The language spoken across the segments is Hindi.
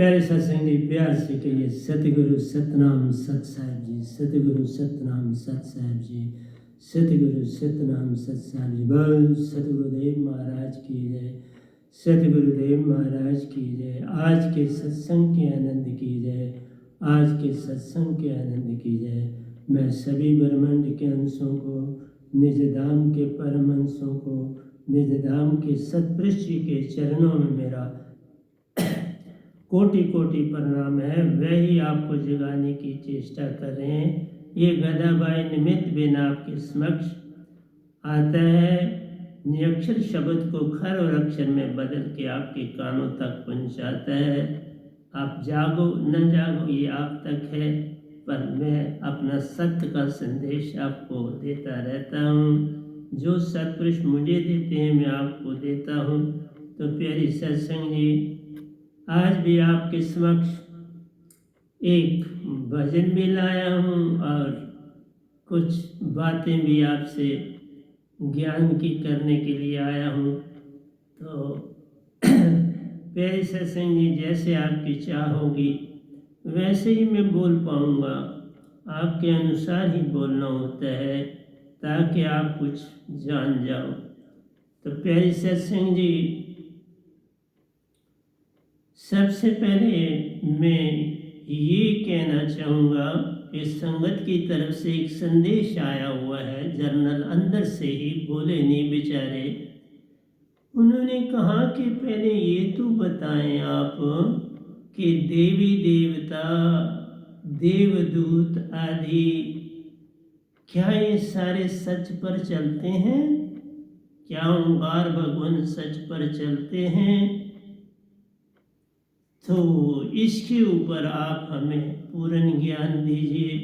प्यारे सत्संग जी, प्यार से कहिए सतगुरु सतनाम सत साहिब जी, सतगुरु सतनाम सत साहिब जी, सतगुरु सतनाम सत साहिब जी। बोल सतगुरुदेव महाराज की जय, सतगुरुदेव महाराज की जय। आज के सत्संग के आनंद की जय, आज के सत्संग के आनंद की जय। मैं सभी ब्रह्मांड के अंशों को, निज धाम के परम अंशों को, निज धाम के सतपुरुष जी के चरणों में मेरा कोटि कोटि प्रणाम है। वही आपको जगाने की चेष्टा कर रहे हैं। ये गदाबाई निमित्त बिन आपके समक्ष आता है, निरक्षर शब्द को खर और अक्षर में बदल के आपके कानों तक पहुंचाता है। आप जागो न जागो ये आप तक है, पर मैं अपना सत्य का संदेश आपको देता रहता हूँ। जो सत्पुरुष मुझे देते हैं मैं आपको देता हूँ। तो प्यारी सत्संग जी, आज भी आपके समक्ष एक भजन भी लाया हूँ और कुछ बातें भी आपसे ज्ञान की करने के लिए आया हूँ। तो प्यारे सत्संग जी, जैसे आपकी चाह होगी वैसे ही मैं बोल पाऊँगा। आपके अनुसार ही बोलना होता है ताकि आप कुछ जान जाओ। तो प्यारे सत्संग जी, सबसे पहले मैं ये कहना चाहूँगा कि संगत की तरफ से एक संदेश आया हुआ है, जर्नल अंदर से ही बोले नहीं बेचारे। उन्होंने कहा कि पहले ये तो बताएं आप कि देवी देवता देवदूत आदि क्या ये सारे सच पर चलते हैं? क्या ओंकार भगवान सच पर चलते हैं? तो इसके ऊपर आप हमें पूर्ण ज्ञान दीजिए।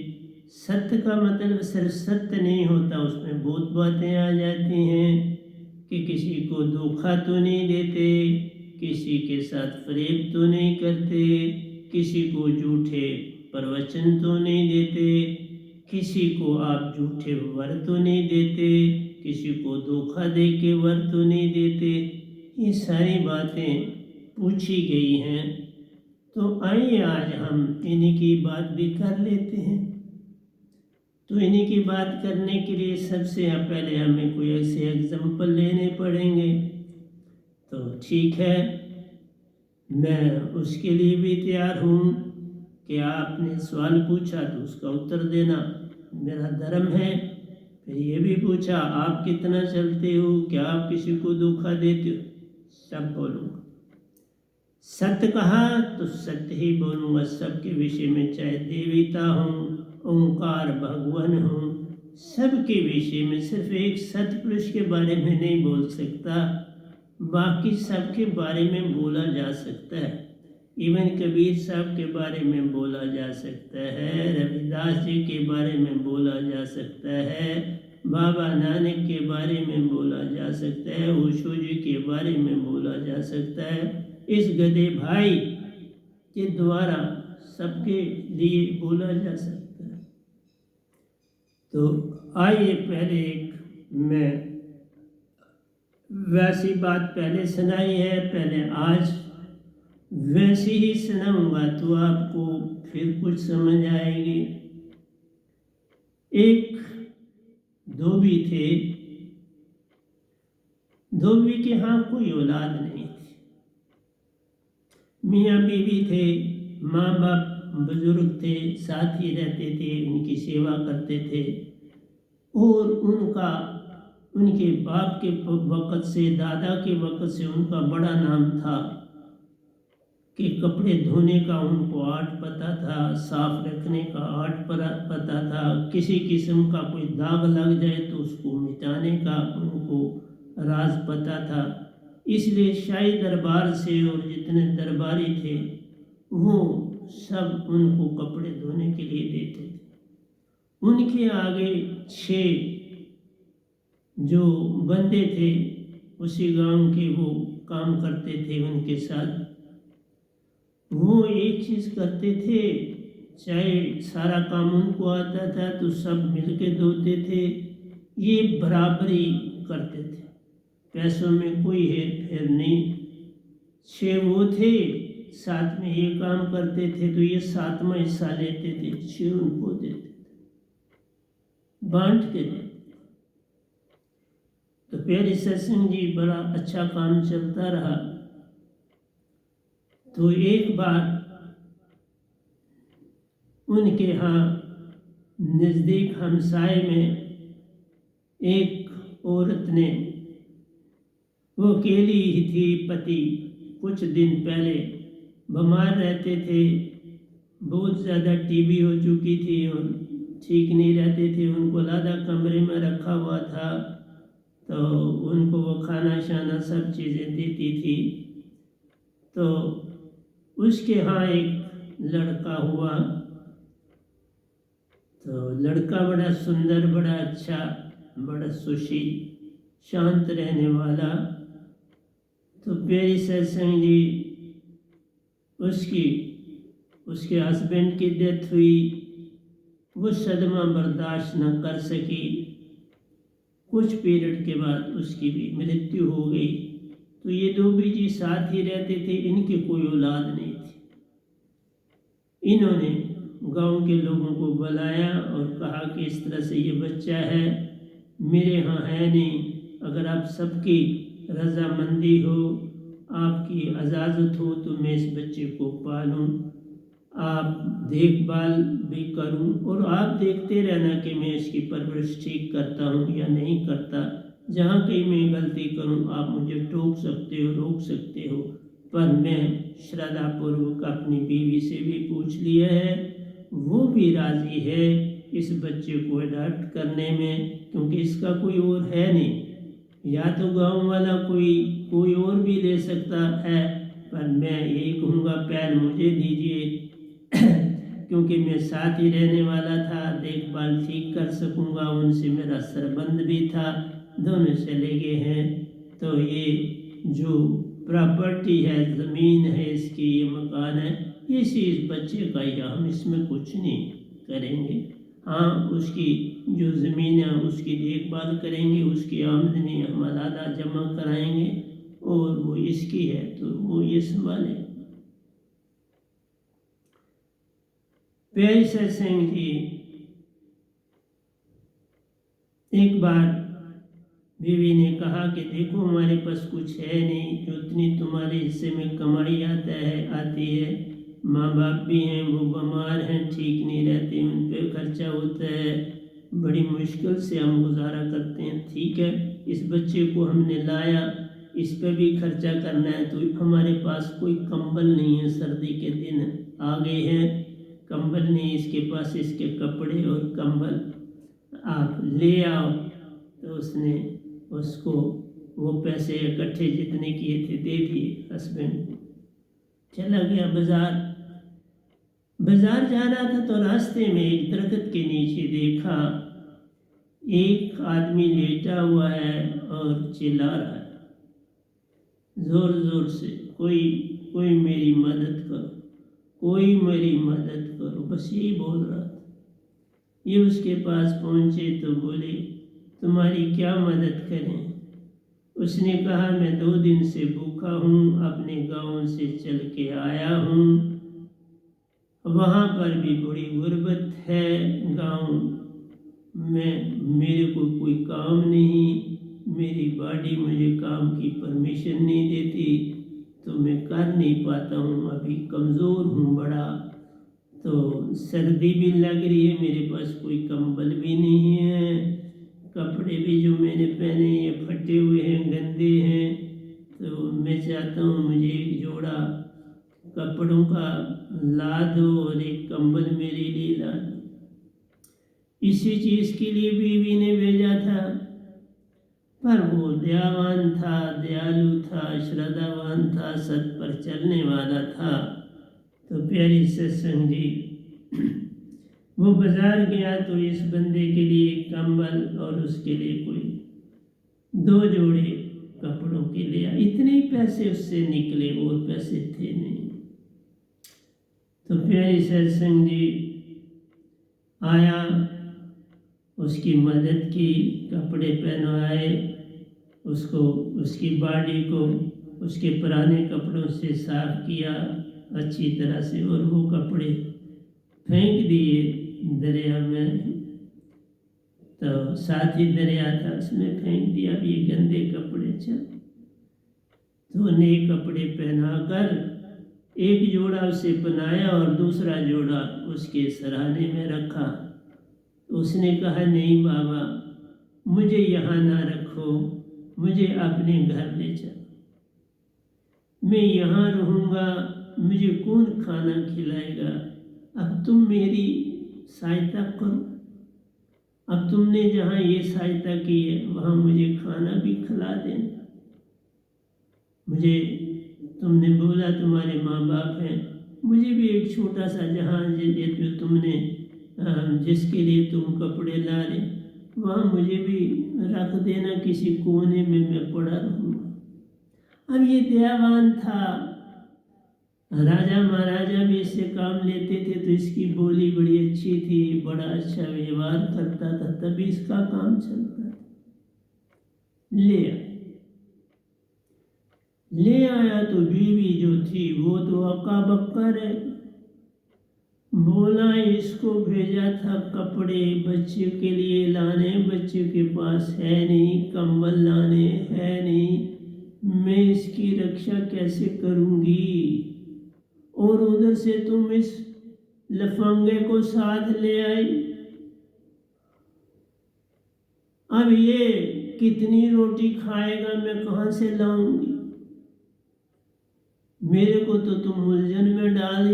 सत्य का मतलब सिर्फ सत्य नहीं होता, उसमें बहुत बातें आ जाती हैं कि किसी को धोखा तो नहीं देते, किसी के साथ फरेब तो नहीं करते, किसी को झूठे प्रवचन तो नहीं देते, किसी को आप झूठे वर तो नहीं देते, किसी को धोखा दे के वर तो नहीं देते। ये सारी बातें पूछी गई हैं। तो आइए आज हम इन्हीं की बात भी कर लेते हैं। तो इन्हीं की बात करने के लिए सबसे पहले हमें कोई ऐसे एग्जाम्पल लेने पड़ेंगे। तो ठीक है, मैं उसके लिए भी तैयार हूँ कि आपने सवाल पूछा तो उसका उत्तर देना मेरा धर्म है। फिर ये भी पूछा आप कितना चलते हो, क्या आप किसी को धोखा देते हो, सब बोलूँगा। सत्य कहा तो सत्य ही बोलूँगा सबके विषय में, चाहे देवता हूँ, ओंकार भगवान हूँ, सबके विषय में। सिर्फ एक सत्पुरुष के बारे में नहीं बोल सकता, बाकी सबके बारे में बोला जा सकता है। इवन कबीर साहब के बारे में बोला जा सकता है, रविदास जी के बारे में बोला जा सकता है, बाबा नानक के बारे में बोला जा सकता है, ओशो जी के बारे में बोला जा सकता है। इस गधे भाई के द्वारा सबके लिए बोला जा सकता है। तो आइए पहले एक मैं वैसी बात पहले सुनाई है, पहले आज वैसी ही सुनाऊंगा तो आपको फिर कुछ समझ आएगी। एक धोबी थे, धोबी के यहाँ कोई औलाद नहीं थी। मियाँ बीवी थे, माँ बाप बुजुर्ग थे, साथ ही रहते थे, उनकी सेवा करते थे। और उनके बाप के वक़्त से, दादा के वक़्त से उनका बड़ा नाम था कि कपड़े धोने का उनको आर्ट पता था, साफ रखने का आर्ट पता था, किसी किस्म का कोई दाग लग जाए तो उसको मिटाने का उनको राज पता था। इसलिए शाही दरबार से और जितने दरबारी थे वो सब उनको कपड़े धोने के लिए देते थे। उनके आगे 6 जो बंदे थे उसी गांव के, वो काम करते थे उनके साथ। वो एक चीज़ करते थे, चाहे सारा काम उनको आता था तो सब मिलके धोते थे। ये बराबरी करते थे, पैसों में कोई हेर फेर नहीं। 6 वो थे, साथ में ये काम करते थे तो ये 7वां हिस्सा लेते थे, 6 उनको देते, बांट के देते। तो प्यारे सत्संग जी बड़ा अच्छा काम चलता रहा। तो एक बार उनके यहाँ नज़दीक हमसाए में एक औरत ने, वो अकेली ही थी, पति कुछ दिन पहले बीमार रहते थे, बहुत ज़्यादा टीबी हो चुकी थी और ठीक नहीं रहते थे, उनको अलग कमरे में रखा हुआ था। तो उनको वो खाना शाना सब चीज़ें देती थी। तो उसके यहाँ एक लड़का हुआ। तो लड़का बड़ा सुंदर, बड़ा अच्छा, बड़ा सुशील, शांत रहने वाला। तो प्यारी सत्संग जी उसके हस्बैंड की डेथ हुई। वो सदमा बर्दाश्त न कर सकी। कुछ पीरियड के बाद उसकी भी मृत्यु हो गई। तो ये दो भी जी साथ ही रहते थे, इनकी कोई औलाद नहीं थी। इन्होंने गांव के लोगों को बुलाया और कहा कि इस तरह से ये बच्चा है, मेरे यहाँ है नहीं, अगर आप सबकी रजामंदी हो, आपकी इजाज़त हो तो मैं इस बच्चे को पालूं, आप देखभाल भी करूं और आप देखते रहना कि मैं इसकी परवरिश ठीक करता हूं या नहीं करता। जहाँ कहीं मैं गलती करूं आप मुझे टोक सकते हो, रोक सकते हो, पर मैं श्रद्धापूर्वक अपनी बीवी से भी पूछ लिया है, वो भी राज़ी है इस बच्चे को अडॉप्ट करने में, क्योंकि इसका कोई और है नहीं। या तो गांव वाला कोई और भी ले सकता है, पर मैं यही कहूँगा पहल मुझे दीजिए क्योंकि मैं साथ ही रहने वाला था, देखभाल ठीक कर सकूँगा, उनसे मेरा संबंध भी था, दोनों चले गए हैं। तो ये जो प्रॉपर्टी है, ज़मीन है इसकी, ये मकान है, ये इस बच्चे का ही, हम इसमें कुछ नहीं करेंगे। हाँ, उसकी जो ज़मीन है उसकी देखभाल करेंगे, उसकी आमदनी हम आधा जमा कराएंगे और वो इसकी है तो वो ये संभालें। प्यारे सत्संग जी, एक बार बीवी ने कहा कि देखो हमारे पास कुछ है नहीं, जो इतनी तुम्हारे हिस्से में कमाई आती है, माँ बाप भी हैं, वो बीमार हैं, ठीक नहीं रहते, उन पे खर्चा होता है, बड़ी मुश्किल से हम गुजारा करते हैं। ठीक है, इस बच्चे को हमने लाया, इस पे भी खर्चा करना है, तो हमारे पास कोई कंबल नहीं है, सर्दी के दिन आ गए हैं, कंबल नहीं इसके पास, इसके कपड़े और कंबल आप ले आओ। तो उसने उसको वो पैसे इकट्ठे जितने किए थे दे दिए हस्बैंड को, चला गया बाजार जा रहा था। तो रास्ते में एक दरख्त के नीचे देखा एक आदमी लेटा हुआ है और चिल्ला रहा है जोर जोर से, कोई मेरी मदद करो, कोई मेरी मदद करो, बस यही बोल रहा था। ये उसके पास पहुँचे तो बोले तुम्हारी क्या मदद करें। उसने कहा मैं 2 दिन से भूखा हूँ, अपने गांव से चल के आया हूँ, वहाँ पर भी बड़ी गुर्बत है, गांव में मेरे को कोई काम नहीं, मेरी बॉडी मुझे काम की परमिशन नहीं देती, तो मैं कर नहीं पाता हूँ, अभी कमज़ोर हूँ बड़ा, तो सर्दी भी लग रही है, मेरे पास कोई कंबल भी नहीं है, कपड़े भी जो मैंने पहने ये फटे हुए हैं, गंदे हैं, तो मैं चाहता हूँ मुझे एक जोड़ा कपड़ों का ला दो और एक कंबल मेरे लिए ला दो। इसी चीज़ के लिए बीवी ने भेजा था, पर वो दयावान था, दयालु था, श्रद्धावान था, सत पर चलने वाला था। तो प्यारी सत्संग जी, वो बाजार गया तो इस बंदे के लिए कंबल और उसके लिए कोई 2 जोड़े कपड़ों के लिए, इतने ही पैसे उससे निकले, और पैसे थे नहीं। तो प्यारी सत्संग जी आया, उसकी मदद की, कपड़े पहनवाए उसको, उसकी बॉडी को उसके पुराने कपड़ों से साफ किया, अच्छी तरह से और वो कपड़े फेंक दिए दरिया में। तो साथ ही दरिया था, उसमें फेंक दिया। अब ये गंदे कपड़े चल। तो नए कपड़े पहनाकर एक जोड़ा उसे पहनाया और दूसरा जोड़ा उसके सराहने में रखा। उसने कहा, नहीं बाबा, मुझे यहाँ ना रखो, मुझे अपने घर ले चलो। मैं यहाँ रहूँगा, मुझे कौन खाना खिलाएगा? अब तुम मेरी सहायता करो। अब तुमने जहाँ ये सहायता की है वहाँ मुझे खाना भी खिला देना। मुझे तुमने बोला तुम्हारे माँ बाप हैं, मुझे भी एक छोटा सा जहाज जो तुमने जिसके लिए तुम कपड़े ला रहे, वहाँ मुझे भी रख देना, किसी कोने में मैं पड़ा रहूँगा। अब ये दयावान था, राजा महाराजा भी इससे काम लेते थे, तो इसकी बोली बड़ी अच्छी थी, बड़ा अच्छा व्यवहार करता था, तभी इसका काम चलता था। ले आया तो बीवी जो थी वो तो अक्का बक्का रह। बोला, इसको भेजा था कपड़े बच्चे के लिए लाने, बच्चे के पास है नहीं, कंबल लाने है नहीं, मैं इसकी रक्षा कैसे करूँगी? और उधर से तुम इस लफंगे को साथ ले आई। अब ये कितनी रोटी खाएगा, मैं कहाँ से लाऊंगी? मेरे को तो तुम उलझन में डाल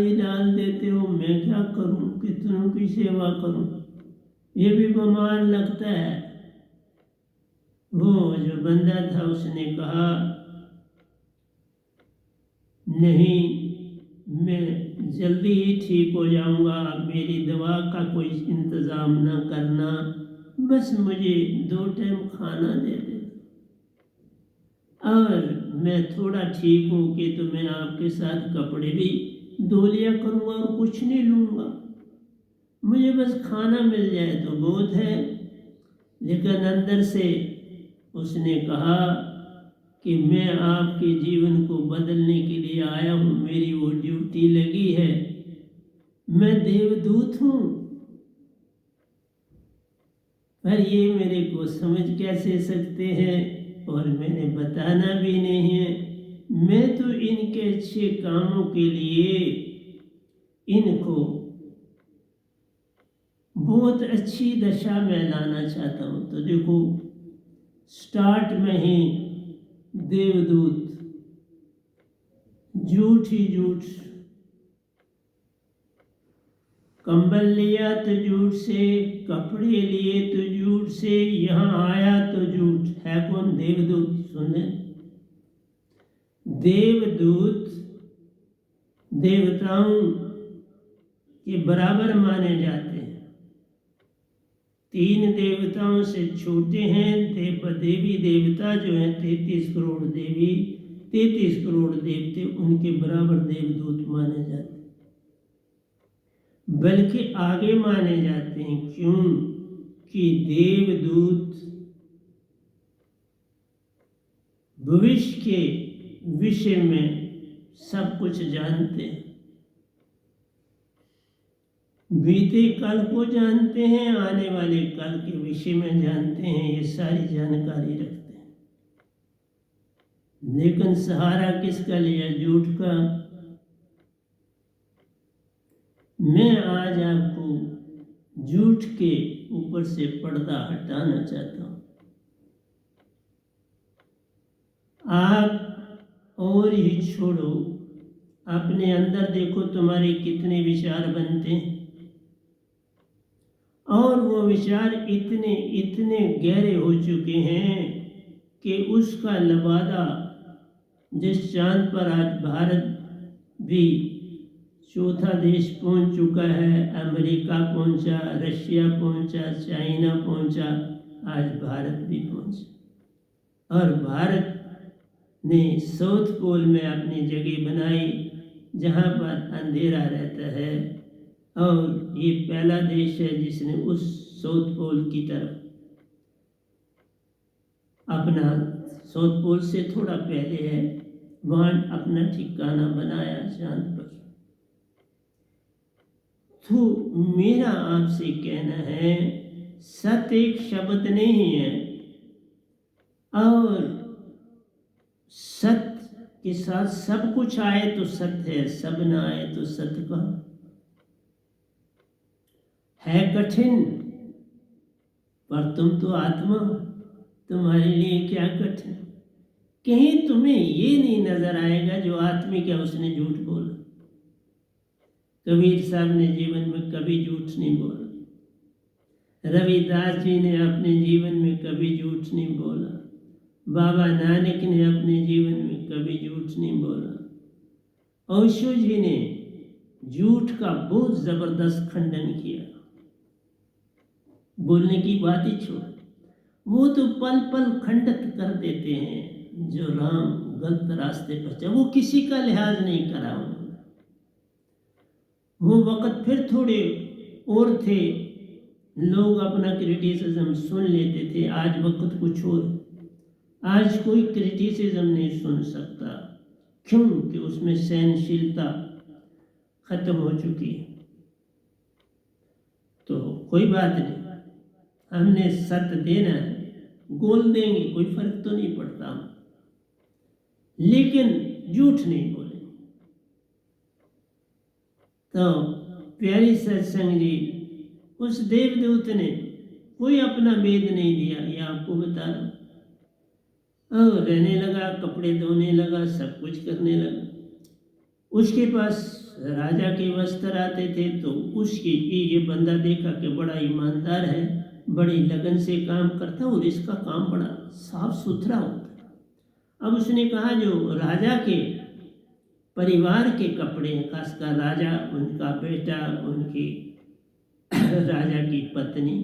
देते हो, मैं क्या करूं? कितनों की सेवा करूं? ये भी बीमार लगता है। वो जो बंदा था उसने कहा, नहीं, मैं जल्दी ही ठीक हो जाऊंगा, मेरी दवा का कोई इंतज़ाम ना करना, बस मुझे 2 टाइम खाना दे देना और मैं थोड़ा ठीक हूँ कि तो मैं आपके साथ कपड़े भी धो लिया करूँगा और कुछ नहीं लूँगा, मुझे बस खाना मिल जाए तो बहुत है। लेकिन अंदर से उसने कहा कि मैं आपके जीवन को बदलने के लिए आया हूँ, मेरी वो ड्यूटी लगी है, मैं देवदूत हूँ, पर ये मेरे को समझ कैसे सकते हैं और मैंने बताना भी नहीं है। मैं तो इनके अच्छे कामों के लिए इनको बहुत अच्छी दशा में लाना चाहता हूँ। तो देखो, स्टार्ट में ही देवदूत झूठ ही झूठ, कंबल लिया तो झूठ से, कपड़े लिए तो झूठ से, यहाँ आया तो झूठ। है कौन? देवदूत। सुने, देवदूत देवताओं के बराबर माने जाते हैं, 3 देवताओं से छोटे हैं। देवी देवता जो है 33 करोड़ देवी, 33 करोड़ देवते, उनके बराबर देवदूत माने जाते हैं, बल्कि आगे माने जाते हैं। क्यों? कि देवदूत भविष्य के विषय में सब कुछ जानते हैं, बीते कल को जानते हैं, आने वाले कल के विषय में जानते हैं, ये सारी जानकारी रखते हैं। लेकिन सहारा किसका लिया? झूठ का। मैं आज आपको झूठ के ऊपर से पर्दा हटाना चाहता हूँ। आप और ही छोड़ो, अपने अंदर देखो तुम्हारे कितने विचार बनते हैं, और वो विचार इतने इतने गहरे हो चुके हैं कि उसका लबादा जिस चांद पर आज भारत भी चौथा देश पहुंच चुका है, अमेरिका पहुंचा, रशिया पहुंचा, चाइना पहुंचा, आज भारत भी पहुंचा। और भारत ने साउथ पोल में अपनी जगह बनाई, जहां पर अंधेरा रहता है, और ये पहला देश है जिसने उस साउथ पोल की तरफ अपना, साउथ पोल से थोड़ा पहले है, वहाँ अपना ठिकाना बनाया चांद पर। तो मेरा आपसे कहना है, सत्य एक शब्द नहीं है, और सत्य के साथ सब कुछ आए तो सत्य है, सब ना आए तो सत्य कहाँ है। कठिन, पर तुम तो आत्मा हो, तुम्हारे लिए क्या कठिन। कहीं तुम्हें ये नहीं नजर आएगा जो आत्मिक है उसने झूठ बोला। कबीर साहब ने जीवन में कभी झूठ नहीं बोला, रविदास जी ने अपने जीवन में कभी झूठ नहीं बोला, बाबा नानक ने अपने जीवन में कभी झूठ नहीं बोला, ओशो जी ने झूठ का बहुत जबरदस्त खंडन किया। बोलने की बात ही छोड़, वो तो पल पल खंडित कर देते हैं जो राम गलत रास्ते पर चल, वो किसी का लिहाज नहीं करा उन्होंने। वो वक्त फिर थोड़े और थे, लोग अपना क्रिटिसिज्म सुन लेते थे। आज वक्त कुछ और, आज कोई क्रिटिसिज्म नहीं सुन सकता, क्योंकि उसमें सहनशीलता खत्म हो चुकी है। तो कोई बात नहीं, हमने सत्य देना है, गोल देंगे, कोई फर्क तो नहीं पड़ता, लेकिन झूठ नहीं बोले। तो प्यारी सत्संग जी, उस देवदूत ने कोई अपना वेद नहीं दिया, ये आपको बता रहा, और रहने लगा, कपड़े धोने लगा, सब कुछ करने लगा। उसके पास राजा के वस्त्र आते थे, तो उसकी ये बंदा देखा कि बड़ा ईमानदार है, बड़ी लगन से काम करता, और इसका काम बड़ा साफ सुथरा होता। अब उसने कहा जो राजा के परिवार के कपड़े हैं, खासकर राजा, उनका बेटा, उनकी राजा की पत्नी,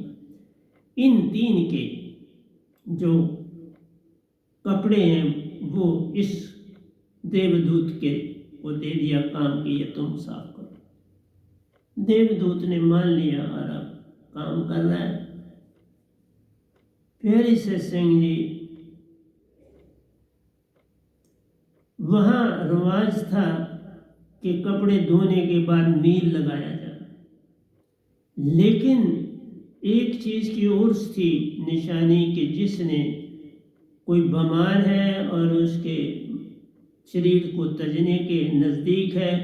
इन तीन के जो कपड़े हैं वो इस देवदूत के को दे दिया काम कि ये तुम साफ करो। देवदूत ने मान लिया और अब काम कर रहा है। प्यारे सत्संग जी, वहाँ रिवाज था कि कपड़े धोने के बाद नील लगाया जाए, लेकिन एक चीज़ की और थी निशानी कि जिसने कोई बीमार है और उसके शरीर को तजने के नज़दीक है,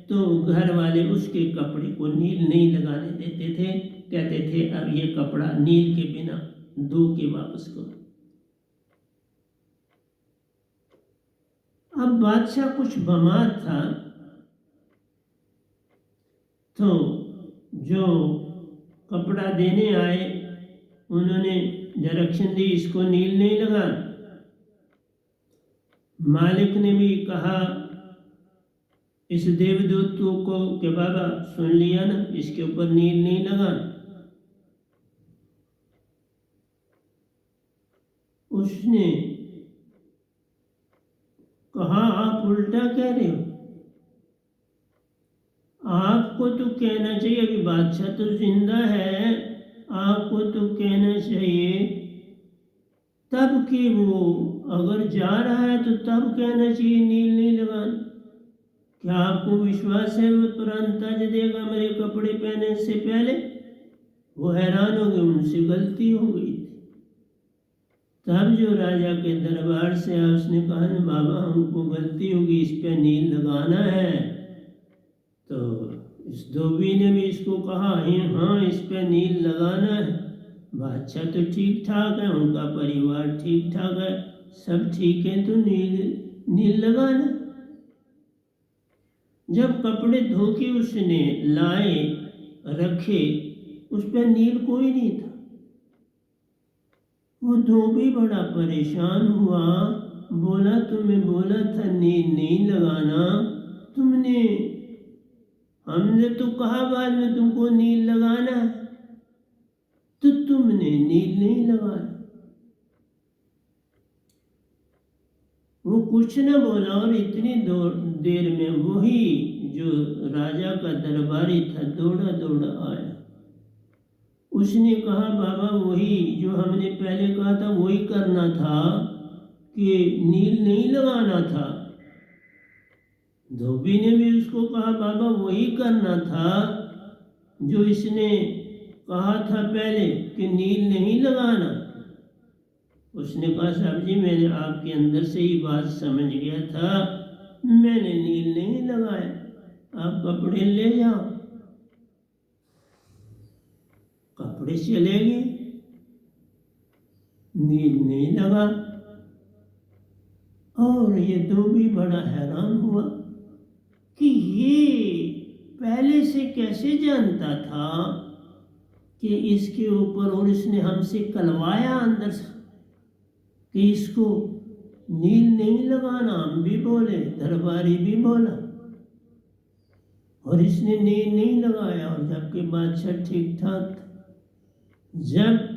तो घर वाले उसके कपड़े को नील नहीं लगाने देते थे, कहते थे अब ये कपड़ा नील के बिना धो के वापस करो। अब बादशाह कुछ बीमार था, तो जो कपड़ा देने आए उन्होंने डायरेक्शन दी इसको नील नहीं लगा। मालिक ने भी कहा इस देवदूत को कि बाबा सुन लिया ना, इसके ऊपर नील नहीं लगा। उसने कहा आप उल्टा कह रहे हो, आपको तो कहना चाहिए, अभी बादशाह तो जिंदा है, आपको तो कहना चाहिए तब कि वो अगर जा रहा है तो तब कहना चाहिए नील नहीं लगाना। क्या आपको विश्वास है वो तुरंत तज देगा मेरे कपड़े पहनने से पहले? वो हैरान हो गए, उनसे गलती हो गई थी। तब जो राजा के दरबार से आया उसने कहा ना बाबा हमको गलती होगी, इस पे नील लगाना है। तो इस धोबी ने भी इसको कहा हाँ इस पे नील लगाना है। बादशाह तो ठीक ठाक है, उनका परिवार ठीक ठाक है, सब ठीक है, तो नील लगाना। जब कपड़े धो के उसने लाए रखे, उस पर नील कोई नहीं था। वो धोबी बड़ा परेशान हुआ, बोला तुम्हें बोला था नील नहीं लगाना, हमने तो कहा बाद में तुमको नील लगाना है, तो तुमने नील नहीं लगाया। वो कुछ न बोला और इतनी देर में वही जो राजा का दरबारी था दौड़ा दौड़ा आया। उसने कहा बाबा वही जो हमने पहले कहा था वही करना था कि नील नहीं लगाना था। धोबी ने भी उसको कहा बाबा वही करना था जो इसने कहा था पहले कि नील नहीं लगाना, उसने कहा साहब जी मैंने आपके अंदर से ही बात समझ गया था, मैंने नील नहीं लगाया, आप कपड़े ले जाओ। कपड़े चले गए, नील नहीं लगा। और ये धोबी बड़ा हैरान हुआ कि ये पहले से कैसे जानता था कि इसके ऊपर, और इसने हमसे कलवाया अंदर से कि इसको नील नहीं लगाना। हम भी बोले, दरबारी भी बोला, और इसने नील नहीं लगाया। और जबकि बादशाह ठीक ठाक था, जब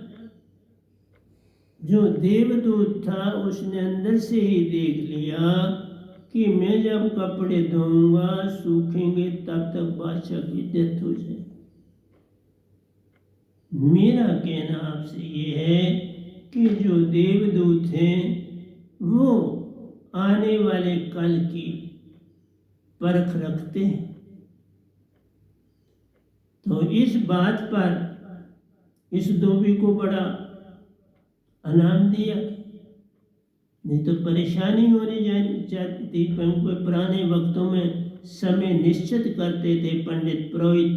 जो देवदूत था उसने अंदर से ही देख लिया कि मैं जब कपड़े धोऊंगा सूखेंगे तब तक बादशाह की डेथ हो जाए। मेरा कहना आपसे ये है कि जो देवदूत हैं वो आने वाले कल की परख रखते हैं। तो इस बात पर इस धोबी को बड़ा इनाम दिया, नहीं तो परेशानी होने जाती थी। क्योंकि पुराने वक्तों में समय निश्चित करते थे पंडित पुरोहित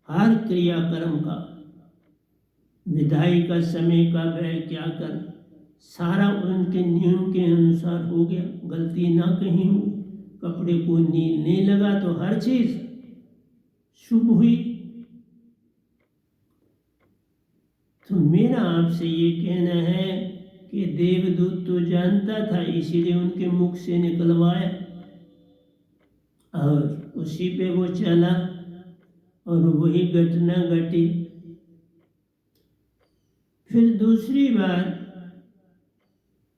हर क्रियाक्रम का, विदाई का समय कब है, क्या कर, सारा उनके नियम के अनुसार हो गया। गलती ना कहीं हुई, कपड़े को नील नहीं लगा तो हर चीज शुभ हुई। तो मेरा आपसे ये कहना है कि देवदूत तो जानता था, इसीलिए उनके मुख से निकलवाया और उसी पे वो चला और वही घटना घटी। फिर दूसरी बार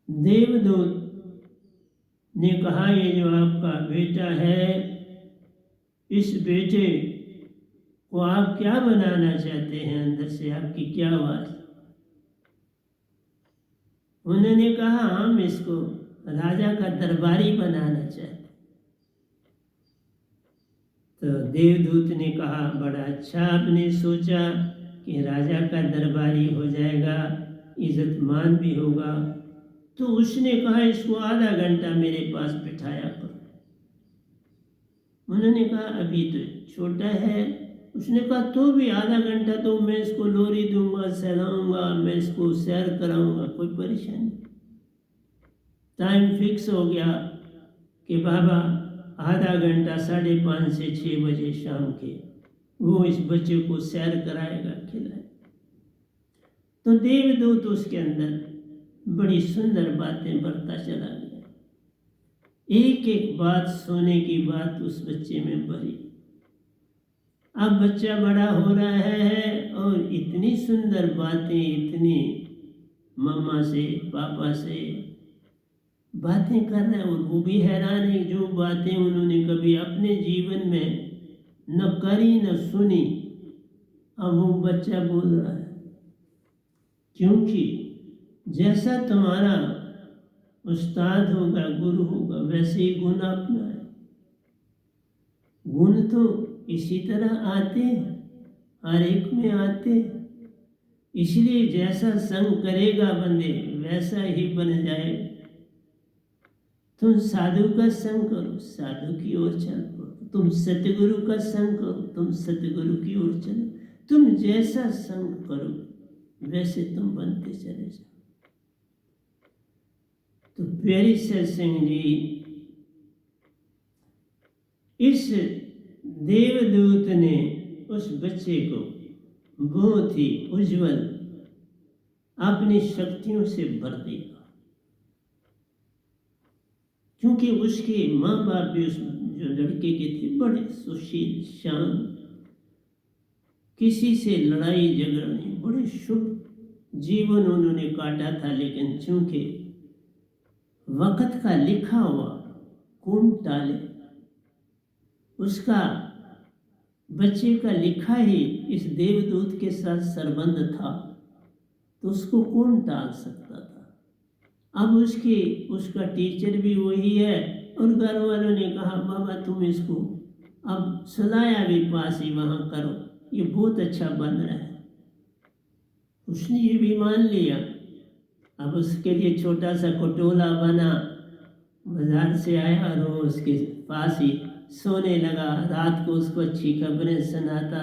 देवदूत ने कहा ये जो आपका बेटा है, इस बेटे को आप क्या बनाना चाहते हैं, अंदर से आपकी क्या आवाज। उन्होंने कहा हम इसको राजा का दरबारी बनाना चाहते। तो देवदूत ने कहा बड़ा अच्छा आपने सोचा कि राजा का दरबारी हो जाएगा, इज्जतमान भी होगा। तो उसने कहा इसको आधा घंटा मेरे पास बिठाया करो। उन्होंने कहा अभी तो छोटा है। उसने कहा तो भी आधा घंटा तो मैं इसको लोरी दूंगा, सहलाऊंगा, मैं इसको सैर कराऊंगा, कोई परेशानी। टाइम फिक्स हो गया कि बाबा आधा घंटा 5:30 से 6 बजे शाम के वो इस बच्चे को सैर कराएगा, खिलाएगा। तो देवदूत उसके अंदर बड़ी सुंदर बातें बढ़ता चला गया। एक एक बात, सोने की बात उस बच्चे में भरी। अब बच्चा बड़ा हो रहा है और इतनी सुंदर बातें, इतनी मम्मा से पापा से बातें कर रहे हैं। और वो भी हैरान है, जो बातें उन्होंने कभी अपने जीवन में न करी न सुनी, अब वो बच्चा बोल रहा है। क्योंकि जैसा तुम्हारा उस्ताद होगा, गुरु होगा, वैसे ही गुण अपना है। गुण तो इसी तरह आते हैं, हर एक में आते हैं। इसलिए जैसा संग करेगा बंदे वैसा ही बन जाए। तुम साधु का संग करो, साधु की ओर चलो। तुम सतगुरु का संग करो, तुम सतगुरु की ओर चलो। तुम जैसा संग करो वैसे तुम बनते चले जाओ। तो प्यारी सत्संग जी, इस देवदूत ने उस बच्चे को बहुत ही उज्जवल अपनी शक्तियों से भर दिया। क्योंकि उसके माँ बाप भी उस जो लड़के के थे बड़े सुशील, शांत, किसी से लड़ाई झगड़ा नहीं, बड़े शुभ जीवन उन्होंने काटा था। लेकिन चूंकि वक्त का लिखा हुआ कौन टाले, उसका बच्चे का लिखा ही इस देवदूत के साथ संबंध था, तो उसको कौन टाल सकता था। अब उसका टीचर भी वही है, और घर वालों ने कहा बाबा तुम इसको अब सुलाया भी पास ही, वहाँ करो, ये बहुत अच्छा बन रहा है। उसने ये भी मान लिया। अब उसके लिए छोटा सा खटोला बना, बाजार से आया और वो उसके पास ही सोने लगा। रात को उसको अच्छी खबरें सुनाता,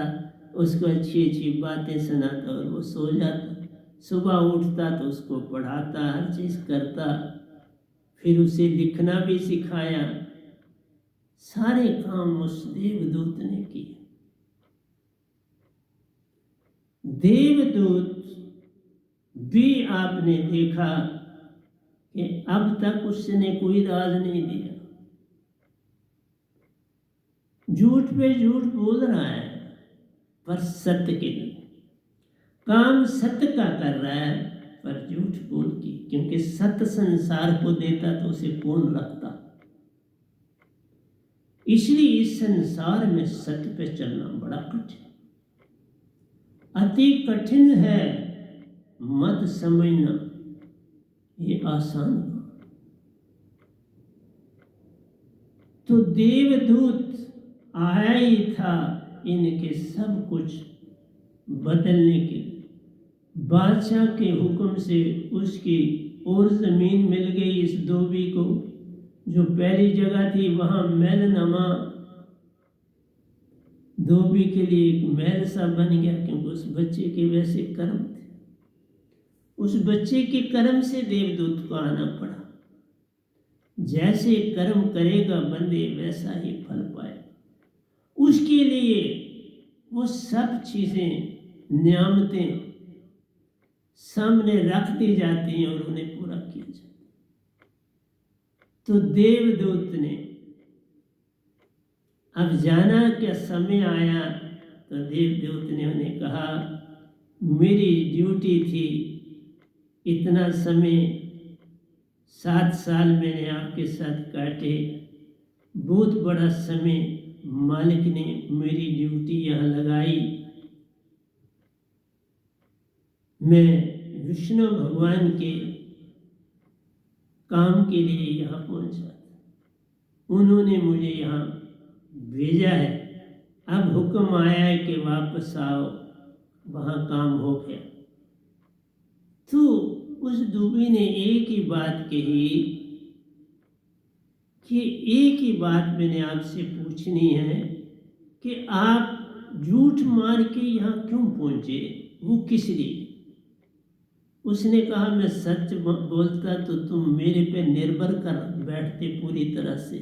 उसको अच्छी अच्छी बातें सुनाता और वो सो जाता। सुबह उठता तो उसको पढ़ाता, हर चीज़ करता। फिर उसे लिखना भी सिखाया। सारे काम उस देवदूत ने किए। देवदूत भी आपने देखा कि अब तक उसने कोई राज नहीं दिया। झूठ पे झूठ बोल रहा है, पर सत्य के लिए काम सत्य का कर रहा है, पर झूठ बोल के। क्योंकि सत्य संसार को देता तो उसे कौन रखता। इसलिए इस संसार में सत्य पे चलना बड़ा कठिन, अति कठिन है। मत समझना ये आसान। तो देवदूत आया ही था इनके सब कुछ बदलने के लिए। बादशाह के हुक्म से उसकी और जमीन मिल गई इस धोबी को। जो पहली जगह थी वहां महलनुमा धोबी के लिए एक महल सा बन गया, क्योंकि उस बच्चे के वैसे कर्म थे। उस बच्चे के कर्म से देवदूत को आना पड़ा। जैसे कर्म करेगा बंदे वैसा ही फल पाए। उसके लिए वो सब चीजें, नियामतें सामने रख दी जाती हैं और उन्हें पूरा किया जाता है। तो देवदूत ने अब जाना क्या समय आया, तो देवदूत ने उन्हें कहा, मेरी ड्यूटी थी इतना समय, 7 साल मैंने आपके साथ काटे, बहुत बड़ा समय मालिक ने मेरी ड्यूटी यहाँ लगाई। मैं विष्णु भगवान के काम के लिए यहाँ पहुँचा, उन्होंने मुझे यहाँ भेजा है। अब हुक्म आया है कि वापस आओ, वहाँ काम हो गया। तो उस दूबी ने एक ही बात कही कि एक ही बात मैंने आपसे पूछनी है कि आप झूठ मार के यहाँ क्यों पहुँचे, वो किस लिए? उसने कहा, मैं सच बोलता तो तुम मेरे पे निर्भर कर बैठते पूरी तरह से,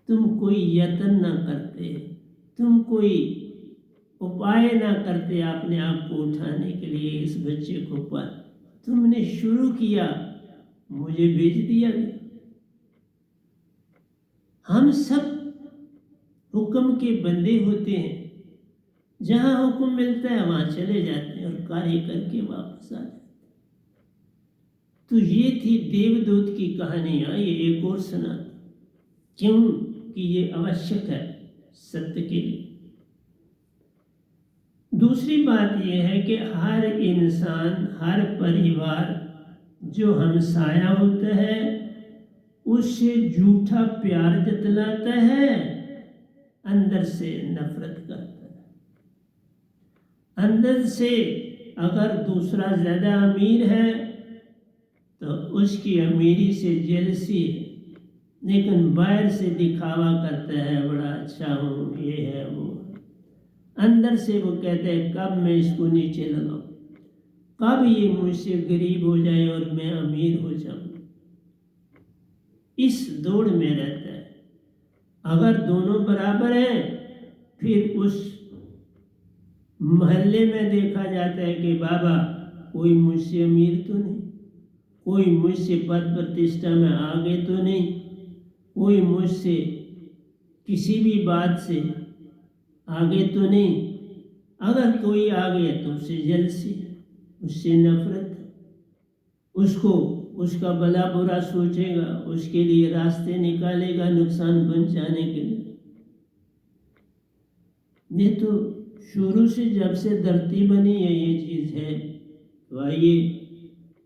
तुम कोई यत्न ना करते, तुम कोई उपाय ना करते अपने आप को उठाने के लिए इस बच्चे को। पर तुमने शुरू किया, मुझे भेज दिया गया। हम सब हुक्म के बंदे होते हैं, जहां हुक्म मिलता है वहां चले जाते हैं और कार्य करके वापस आ जाते हैं। तो ये थी देवदूत की कहानियां। ये एक और सुना, क्यों कि ये आवश्यक है सत्य के लिए। दूसरी बात यह है कि हर इंसान, हर परिवार जो हमसाया होता है उससे झूठा प्यार जतलाता है, अंदर से नफरत करता है। अंदर से अगर दूसरा ज्यादा अमीर है तो उसकी अमीरी से जेलसी है, लेकिन बाहर से दिखावा करता है, बड़ा अच्छा हूँ, ये है वो। अंदर से वो कहते हैं कब मैं इसको नीचे लगाऊं, कब ये मुझसे गरीब हो जाए और मैं अमीर हो जाऊं। इस दौड़ में रहता है। अगर दोनों बराबर हैं, फिर उस मोहल्ले में देखा जाता है कि बाबा कोई मुझसे अमीर तो नहीं, कोई मुझसे पद प्रतिष्ठा में आगे तो नहीं, कोई मुझसे किसी भी बात से आगे तो नहीं। अगर कोई आ गया तो उससे जलसी, उससे नफरत, उसको उसका भला बुरा सोचेगा, उसके लिए रास्ते निकालेगा नुकसान पहुंचाने के लिए। ये तो शुरू से, जब से धरती बनी है ये चीज है। तो आइए,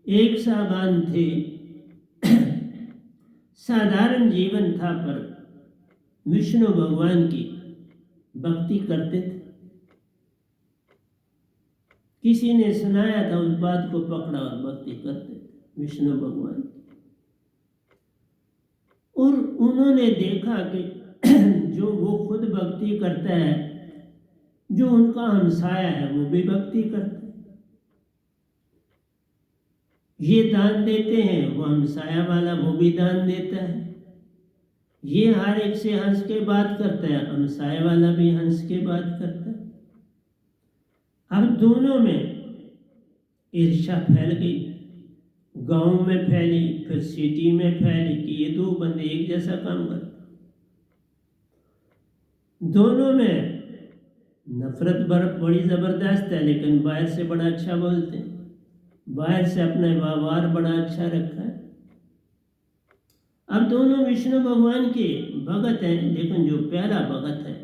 एक साहबान थे, साधारण जीवन था, पर विष्णु भगवान की भक्ति करते थे। किसी ने सुनाया था, उस बात को पकड़ा और भक्ति करते थे विष्णु भगवान। और उन्होंने देखा कि जो वो खुद भक्ति करता है, जो उनका हमसाया है वो भी भक्ति करता है। ये दान देते हैं, वो हमसाया वाला वो भी दान देता है। ये हर एक से हंस के बात करता है, हमसाया वाला भी हंस के बात करता है। अब दोनों में ईर्ष्या फैल गई, गांव में फैली, फिर सिटी में फैली कि ये दो बंदे एक जैसा काम करते। दोनों में नफरत बड़ी जबरदस्त है, लेकिन बाहर से बड़ा अच्छा बोलते हैं, बाहर से अपना व्यवहार बड़ा अच्छा रखा है। अब दोनों विष्णु भगवान के भगत हैं, लेकिन जो प्यारा भगत है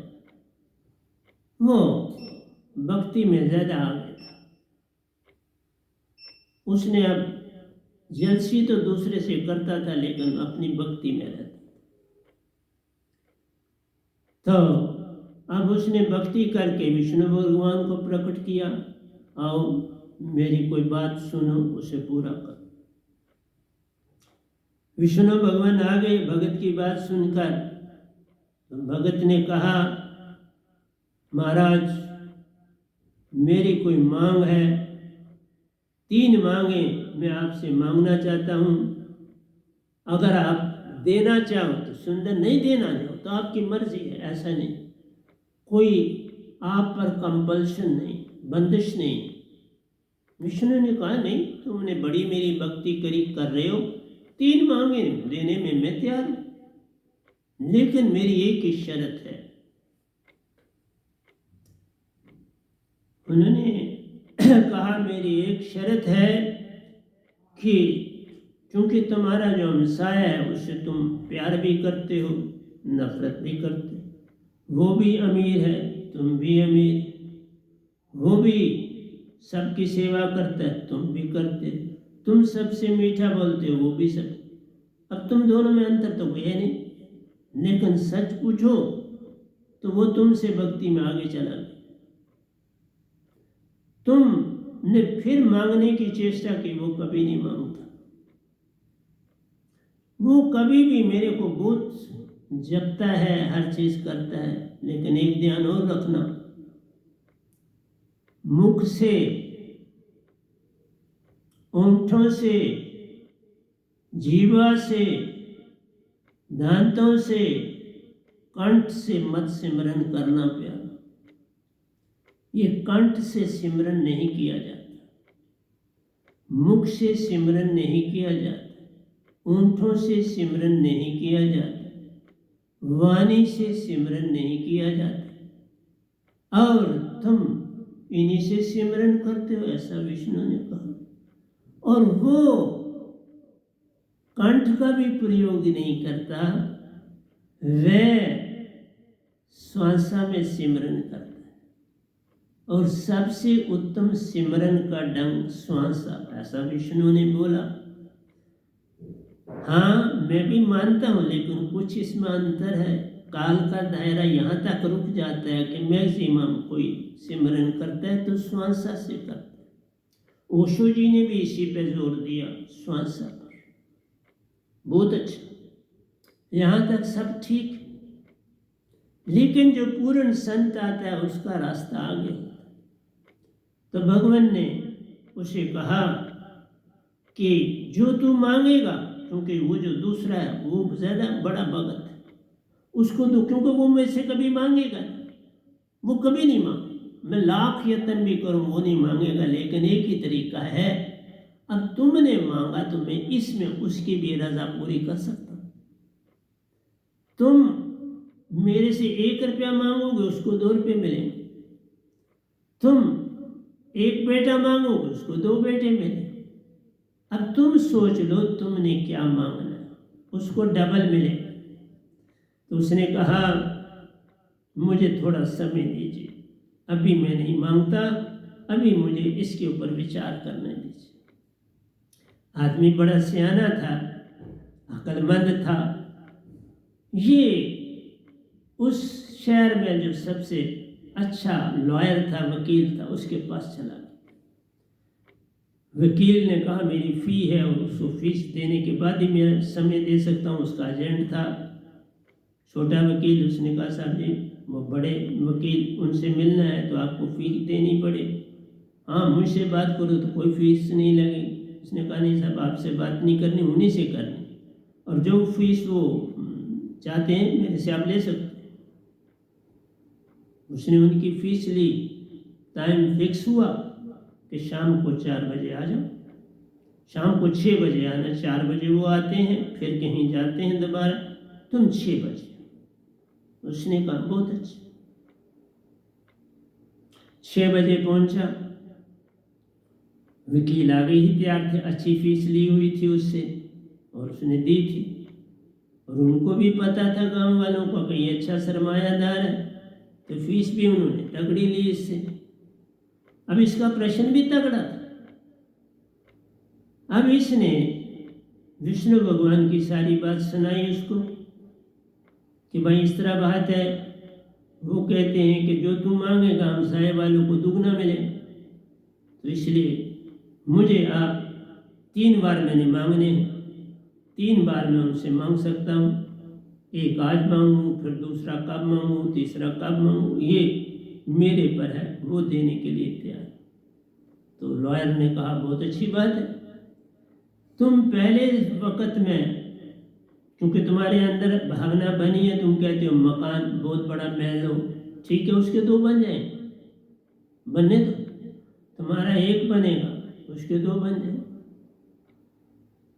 वो भक्ति में ज्यादा आगे था। उसने अब जलसी तो दूसरे से करता था, लेकिन अपनी भक्ति में रहता। तो अब उसने भक्ति करके विष्णु भगवान को प्रकट किया, आओ मेरी कोई बात सुनो, उसे पूरा कर। विष्णु भगवान आ गए भगत की बात सुनकर। भगत ने कहा, महाराज मेरी कोई मांग है, 3 मांगे मैं आपसे मांगना चाहता हूँ। अगर आप देना चाहो तो सुंदर, नहीं देना चाहो तो आपकी मर्जी है, ऐसा नहीं, कोई आप पर कंपल्शन नहीं, बंदिश नहीं। विष्णु ने कहा, नहीं तुमने बड़ी मेरी भक्ति कर रहे हो, 3 मांगे देने में मैं तैयार हूं, लेकिन मेरी एक ही शर्त है। उन्होंने कहा, मेरी एक शर्त है कि क्योंकि तुम्हारा जो हमसाया है उससे तुम प्यार भी करते हो, नफरत भी करते हो। वो भी अमीर है, तुम भी अमीर, वो भी सबकी सेवा करता है, तुम भी करते हो, तुम सबसे मीठा बोलते हो, वो भी सब। अब तुम दोनों में अंतर तो कोई है नहीं, लेकिन सच पूछो तो वो तुमसे भक्ति में आगे चला गया। तुमने फिर मांगने की चेष्टा की, वो कभी नहीं मांगता। वो कभी भी मेरे को बहुत जपता है, हर चीज करता है, लेकिन एक ध्यान और रखना, मुख से, ओंठों से, जीवा से, दांतों से, कंठ से मत सिमरन करना प्यारा। ये कंठ से सिमरन नहीं किया जाता, मुख से सिमरन नहीं किया जाता, ओंठों से सिमरन नहीं किया जाता, वाणी से सिमरन नहीं किया जाता, और तुम इन्हीं से सिमरन करते हो, ऐसा विष्णु ने कहा। और वो कंठ का भी प्रयोग नहीं करता, वह श्वासा में सिमरन करता है, और सबसे उत्तम सिमरन का ढंग श्वासा, ऐसा विष्णु ने बोला। हाँ मैं भी मानता हूँ, लेकिन कुछ इसमें अंतर है। काल का दायरा यहाँ तक रुक जाता है कि मैक्सिमम कोई सिमरन करता है तो श्वासा से करता है। ओशो जी ने भी इसी पे जोर दिया, श्वासा पर। बहुत अच्छा, यहाँ तक सब ठीक, लेकिन जो पूर्ण संत आता है उसका रास्ता आगे होता है। तो भगवान ने उसे कहा कि जो तू मांगेगा, क्योंकि वो जो दूसरा है वो ज़्यादा बड़ा भगत है, उसको तो, क्योंकि वो मुझसे कभी मांगेगा, वो कभी नहीं मांगे, मैं लाख यत्न भी करूँ वो नहीं मांगेगा, लेकिन एक ही तरीका है, अब तुमने मांगा तो मैं इसमें उसकी भी रजा पूरी कर सकता हूँ। तुम मेरे से 1 रुपया मांगोगे, उसको 2 रुपये मिलेंगे। तुम 1 बेटा मांगोगे, उसको 2 बेटे मिलेंगे। अब तुम सोच लो तुमने क्या मांगना है, उसको डबल मिले। तो उसने कहा, मुझे थोड़ा समय दीजिए, अभी मैं नहीं मांगता, अभी मुझे इसके ऊपर विचार करने दीजिए। आदमी बड़ा सियाना था, अक्लमंद था। ये उस शहर में जो सबसे अच्छा लॉयर था, वकील था, उसके पास चला गया। वकील ने कहा मेरी फ़ी है और उसको फीस देने के बाद ही मैं समय दे सकता हूँ। उसका एजेंट था छोटा वकील, उसने कहा साहब जी वो बड़े वकील, उनसे मिलना है तो आपको फ़ीस देनी पड़े। हाँ, मुझसे बात करो तो कोई फीस नहीं लगेगी। उसने कहा नहीं साहब, आपसे बात नहीं करनी, उन्हीं से करनी, और जो फीस वो चाहते हैं मेरे से आप ले सकते। उसने उनकी फ़ीस ली। टाइम फिक्स हुआ कि शाम को 4 बजे आ जाओ। शाम को 6 बजे आना, 4 बजे वो आते हैं, फिर कहीं जाते हैं दोबारा, तुम 6 बजे। उसने कहा बहुत अच्छा। 6 बजे पहुंचा, वकील आगे ही तैयार थे, अच्छी फीस ली हुई थी उससे और उसने दी थी, और उनको भी पता था गांव वालों को कि ये अच्छा सरमायादार है, तो फीस भी उन्होंने तगड़ी ली इससे। अब इसका प्रश्न भी तगड़ा था। अब इसने विष्णु भगवान की सारी बात सुनाई उसको कि भाई इस तरह बात है, वो कहते हैं कि जो तू मांगेगा हम साहे वालों को दुगना मिले, तो इसलिए मुझे आप 3 बार मैंने मांगने हैं, 3 बार मैं उनसे मांग सकता हूँ। एक आज मांगूँ, फिर दूसरा कब मांगूँ, तीसरा कब मांगूँ, ये मेरे पर है, वो देने के लिए तैयार। तो लॉयर ने कहा बहुत अच्छी बात है, तुम पहले वक्त में, क्योंकि तुम्हारे अंदर भावना बनी है, तुम कहते हो मकान बहुत बड़ा महल हो, ठीक है उसके 2 बन जाए, बनने दो, तुम्हारा एक बनेगा उसके 2 बन जाए।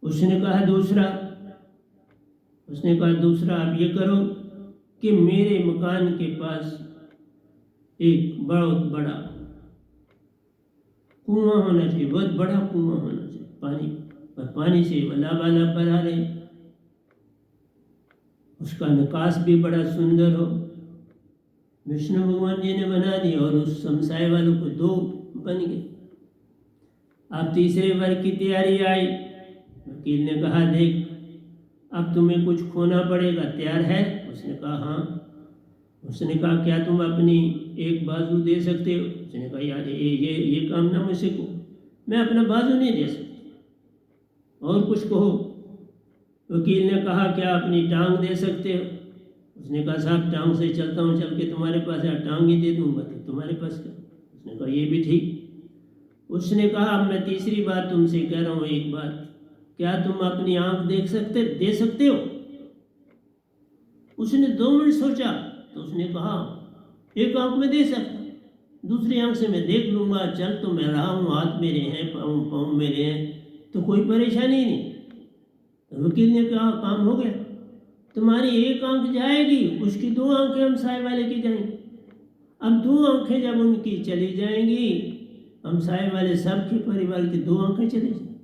उसने कहा दूसरा आप ये करो कि मेरे मकान के पास एक बहुत बड़ा कुआं होना चाहिए, बहुत बड़ा कुआं होना चाहिए, पानी से वाला भरा रहे, उसका नकाश भी बड़ा सुंदर हो। विष्णु भगवान जी ने बना दिया और उस समसाय वालों को 2 बन गए। अब तीसरे वर्ग की तैयारी आई। वकील ने कहा देख अब तुम्हें कुछ खोना पड़ेगा, तैयार है? उसने कहा हाँ। उसने कहा क्या तुम अपनी एक बाजू दे सकते हो? उसने कहा यार ये काम ना मुझसे को, मैं अपना बाजू नहीं दे सकती, और कुछ कहो। वकील ने कहा क्या अपनी टांग दे सकते हो? उसने कहा साहब टांग से चलता हूँ, चल के तुम्हारे पास या टांग ही दे दूंगा तो तुम्हारे पास क्या। उसने कहा ये भी ठीक। उसने कहा अब मैं तीसरी बार तुमसे कह रहा हूँ एक बात, क्या तुम अपनी आंख दे सकते हो? उसने 2 मिनट सोचा तो उसने कहा एक आंख में दे सकता, दूसरी आंख से मैं देख लूंगा, चल तो मैं रहा हूँ, हाथ मेरे हैं, पाँव मेरे हैं, तो कोई परेशानी नहीं। तो वकील ने कहा काम हो गया, तुम्हारी एक आंख जाएगी, उसकी 2 आंखें हम साय वाले की जाएंगी। अब 2 आंखें जब उनकी चली जाएंगी, हम साय वाले सबके परिवार की 2 आंखें चली जाएंगी,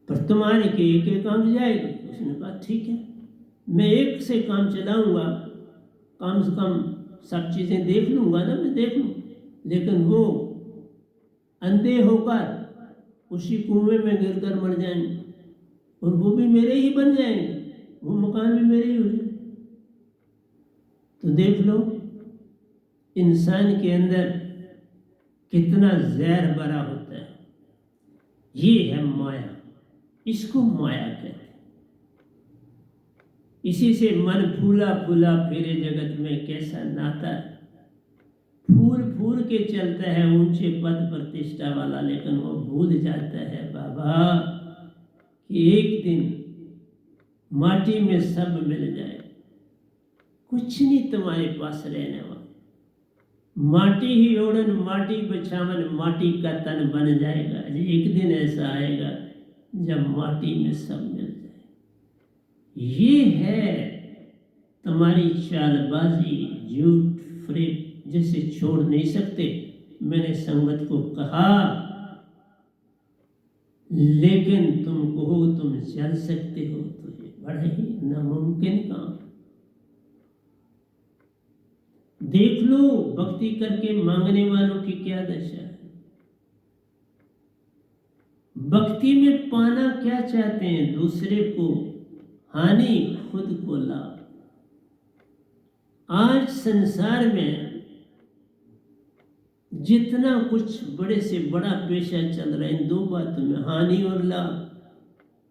पर तुम्हारे की एक आंख जाएगी। उसने कहा ठीक है, मैं एक से काम चलाऊंगा, कम से कम सब चीज़ें देख लूँगा ना, मैं देख लूँ, लेकिन वो अंधे होकर उसी कुएं में गिर कर मर जाएंगे, और वो भी मेरे ही बन जाएंगे, वो मकान भी मेरे ही हो जाए। तो देख लो इंसान के अंदर कितना जहर भरा होता है। ये है माया, इसको माया कहते हैं। इसी से मन फूला फूला फिरे जगत में कैसा नाता है, फूल फूल के चलता है ऊंचे पद प्रतिष्ठा वाला, लेकिन वो भूल जाता है बाबा कि एक दिन माटी में सब मिल जाए, कुछ नहीं तुम्हारे पास रहने वाला, माटी ही ओढ़न माटी बिछावन माटी का तन बन जाएगा। एक दिन ऐसा आएगा जब माटी में सब मिल जाए। ये है तुम्हारी चालबाजी, झूठ, फरेब, जिसे छोड़ नहीं सकते। मैंने संगत को कहा लेकिन तुम कहो तुम चल सकते हो तो ये बड़ा ही नामुमकिन काम। देख लो भक्ति करके मांगने वालों की क्या दशा है। भक्ति में पाना क्या चाहते हैं? दूसरे को हानि, खुद को लाभ। आज संसार में जितना कुछ बड़े से बड़ा पेशा चल रहा है, इन दो बातों में हानि और लाभ।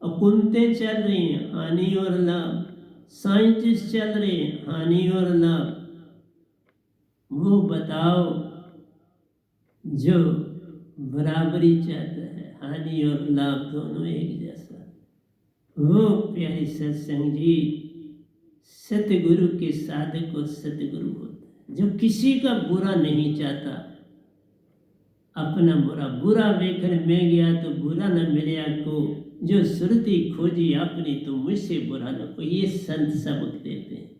हुकूमतें चल रही हैं, हानि और लाभ। साइंटिस्ट चल रहे हैं, हानि और लाभ। वो बताओ जो बराबरी चाहता है, हानि और लाभ दोनों एक जैसा, वो प्यारी सत्संग जी सतगुरु के साधक और सतगुरु होता है, जो किसी का बुरा नहीं चाहता, अपना बुरा वेखन में गया तो बुरा न मिले को, जो सुरती खोजी अपनी तो मुझसे बुरा न को। ये संत सबक देते हैं।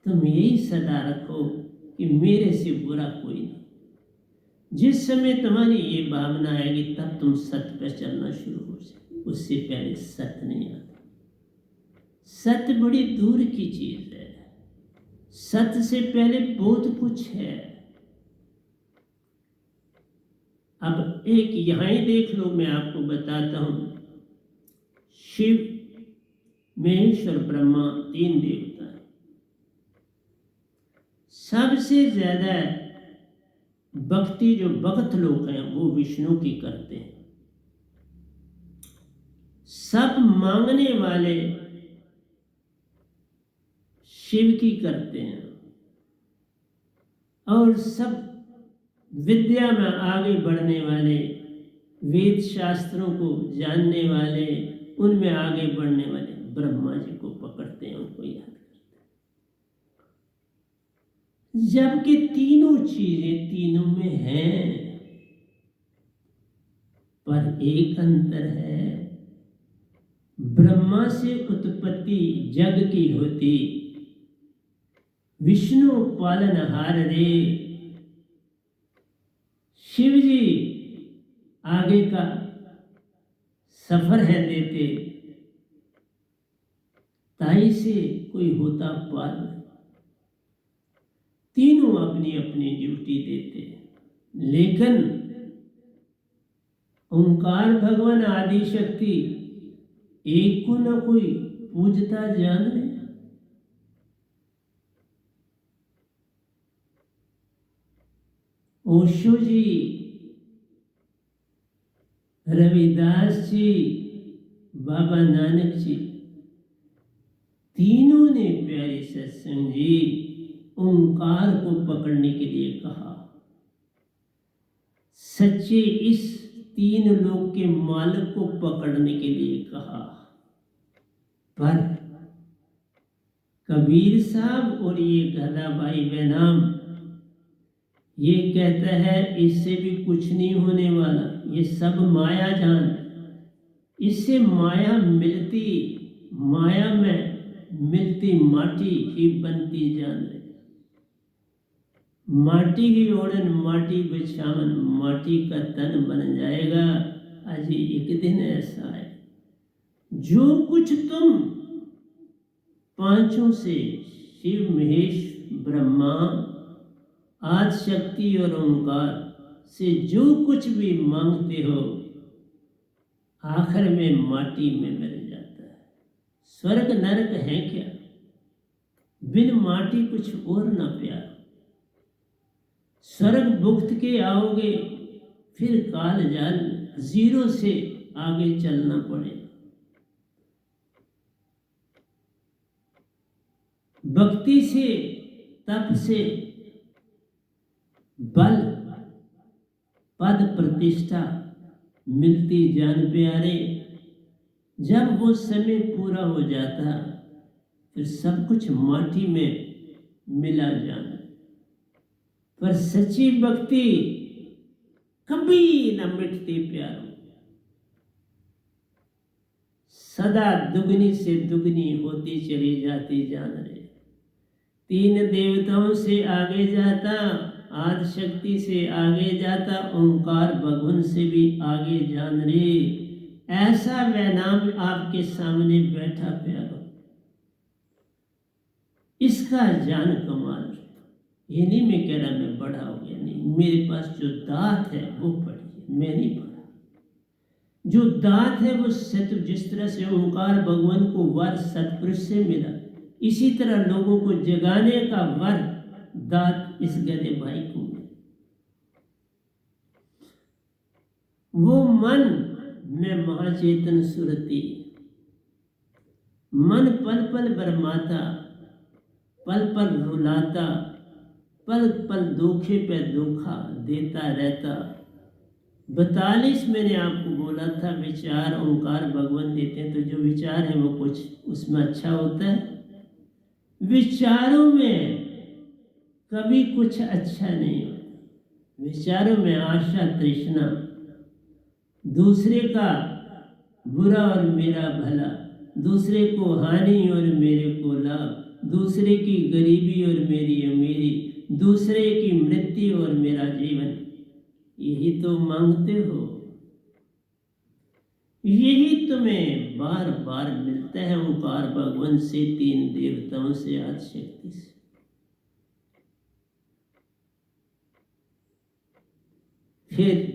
तुम यही सदा रखो कि मेरे से बुरा कोई नहीं। जिस समय तुम्हारी ये भावना आएगी तब तुम सत्य पर चलना शुरू हो जाए, उससे पहले सत्य नहीं आता। सत्य बड़ी दूर की चीज है, सत्य से पहले बहुत कुछ है। अब एक यहाँ ही देख लो, मैं आपको बताता हूं। शिव, महेश्वर, ब्रह्मा, तीन देवता है। सबसे ज्यादा भक्ति जो भक्त लोग हैं वो विष्णु की करते हैं। सब मांगने वाले शिव की करते हैं, और सब विद्या में आगे बढ़ने वाले, वेद शास्त्रों को जानने वाले, उनमें आगे बढ़ने वाले ब्रह्मा जी को पकड़ते हैं, उनको याद करते हैं। जबकि तीनों चीजें तीनों में हैं, पर एक अंतर है। ब्रह्मा से उत्पत्ति जग की होती, विष्णु पालनहार रे। शिव जी आगे का सफर है देते, ताई से कोई होता पार नहीं। तीनों अपनी अपनी ड्यूटी देते, लेकिन ओंकार भगवान आदि शक्ति एक को न कोई पूजता जान रहे। ओशो जी, रविदास जी, बाबा नानक जी, तीनों ने प्यारे सत्संग जी ओंकार को पकड़ने के लिए कहा। सच्चे इस तीन लोक के मालिक को पकड़ने के लिए कहा। पर कबीर साहब और ये गदाबाई बेनाम ये कहता है इससे भी कुछ नहीं होने वाला, ये सब माया जान। इससे माया मिलती, माया में मिलती माटी ही बनती जान रही। माटी की ओढ़न माटी बिछावन, माटी का तन बन जाएगा। आज एक दिन ऐसा है, जो कुछ तुम पांचों से, शिव, महेश, ब्रह्मा, आदि शक्ति और ओंकार से जो कुछ भी मांगते हो, आखिर में माटी में मिल जाता है। स्वर्ग नरक है क्या? बिन माटी कुछ और ना प्यार। स्वर्ग भुक्त के आओगे, फिर काल जाल जीरो से आगे चलना पड़ेगा। भक्ति से, तप से, बल, पद, प्रतिष्ठा मिलती जान प्यारे। जब वो समय पूरा हो जाता फिर सब कुछ माटी में मिला जाना। पर सच्ची भक्ति कभी न मिटती प्यारों, सदा दुगनी से दुगनी होती चली जाती जान रहे। तीन देवताओं से आगे जाता, आदि शक्ति से आगे जाता, ओंकार भगवान से भी आगे जान रे। ऐसा वह नाम आपके सामने बैठा प्यारो, इसका जान कमाल। ये नहीं मैं कह रहा मैं बड़ा हो गया, नहीं। मेरे पास जो दात है वो पढ़िए, मैं नहीं पढ़ा। जो दात है वो सत्य, जिस तरह से ओंकार भगवान को वर सतपुरुष से मिला, इसी तरह लोगों को जगाने का वर दांत इस गधे भाई को मिले। वो मन में महाचेतन सुरती, मन पल पल बरमाता, पल पल रुलाता, पल पल धोखे पे धोखा देता रहता। 42 मैंने आपको बोला था विचार ओंकार भगवान देते हैं, तो जो विचार है वो कुछ उसमें अच्छा होता है। विचारों में कभी कुछ अच्छा नहीं होता। विचारों में आशा तृष्णा, दूसरे का बुरा और मेरा भला, दूसरे को हानि और मेरे को लाभ, दूसरे की गरीबी और मेरी अमीरी, दूसरे की मृत्यु और मेरा जीवन, यही तो मांगते हो। यही तुम्हें बार बार मिलता है ओंकार भगवान से, 3 देवताओं से, आदि शक्ति से। फिर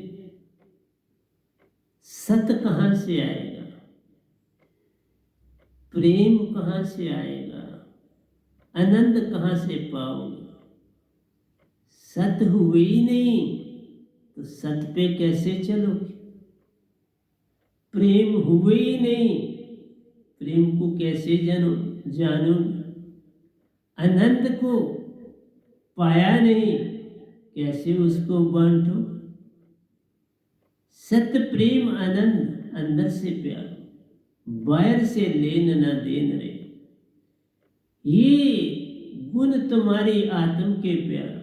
सत कहां से आएगा, प्रेम कहां से आएगा, आनंद कहां से पाओगे? सत हुए ही नहीं तो सत पे कैसे चलोगे? प्रेम हुए ही नहीं, प्रेम को कैसे जानोगे? आनंद को पाया नहीं, कैसे उसको बांटो? सत्य प्रेम आनंद अंदर से प्यार, बाहर से लेन न देन रे। ये गुण तुम्हारी आत्म के प्यार,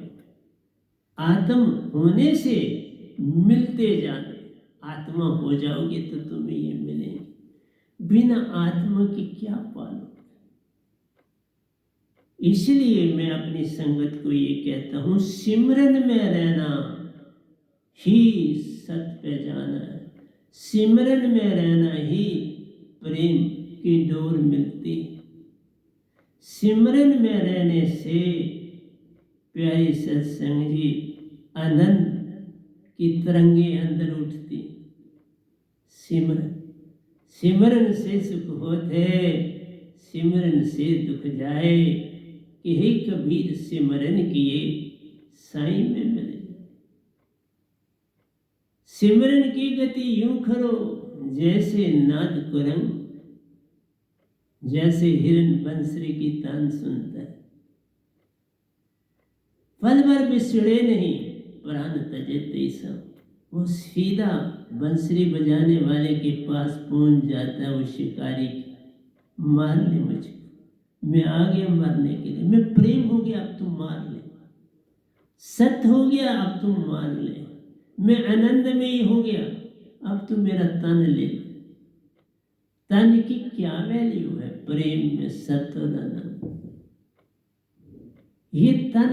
आत्म होने से मिलते जाने। आत्मा हो जाओगे तो तुम्हें ये मिलेंगे, बिना आत्मा के क्या पालोगे? इसलिए मैं अपनी संगत को ये कहता हूं, सिमरन में रहना ही सत पे जाना है। सिमरन में रहना ही प्रेम की डोर मिलती। सिमरन में रहने से प्यारी सत्संग जी आनंद की तरंगे अंदर उठती। सिमरन, सिमरन से सुख होते, सिमरन से दुख जाए। कि हे कबीर सिमरन किए साईं में मिले। सिमरन की गति यूं करो जैसे नाद कुरंग, जैसे हिरन बंसरी की तान सुनता है। पल भर बिछड़े नहीं प्राण तजे तैसा। वो सीधा बंसरी बजाने वाले के पास पहुंच जाता है। वो शिकारी मार ले मुझको, मैं आ गया मरने के लिए। मैं प्रेम हो गया, अब तुम मार ले। सत्य हो गया, अब तुम मार ले। मैं आनंद में ही हो गया, अब तुम मेरा तन ले। तन की क्या वैल्यू है प्रेम में? सत्य और आनंद। ये तन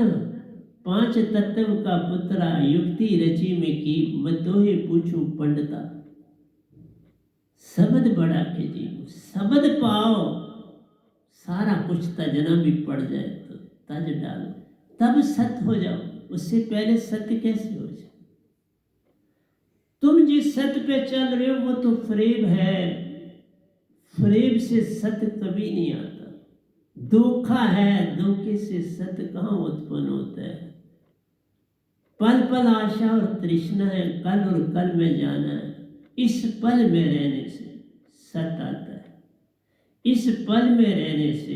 5 तत्व का पुत्रा, युक्ति रची में की, मैं तो ही पूछूं पंडिता। शब्द बड़ा के जीव, शब्द पाओ, सारा कुछ तजना भी पड़ जाए तो तज डालो, तब सत्य हो जाओ। उससे पहले सत्य कैसे हो जाए? तुम जिस सत्य पे चल रहे हो वो तो फ्रेब है। फ्रेब से सत्य कभी नहीं आता। धोखा है, धोखे से सत्य कहाँ उत्पन्न होता है? पल पल आशा और तृष्णा है, कल और कल में जाना है। इस पल में रहने से सत्य आता है। इस पल में रहने से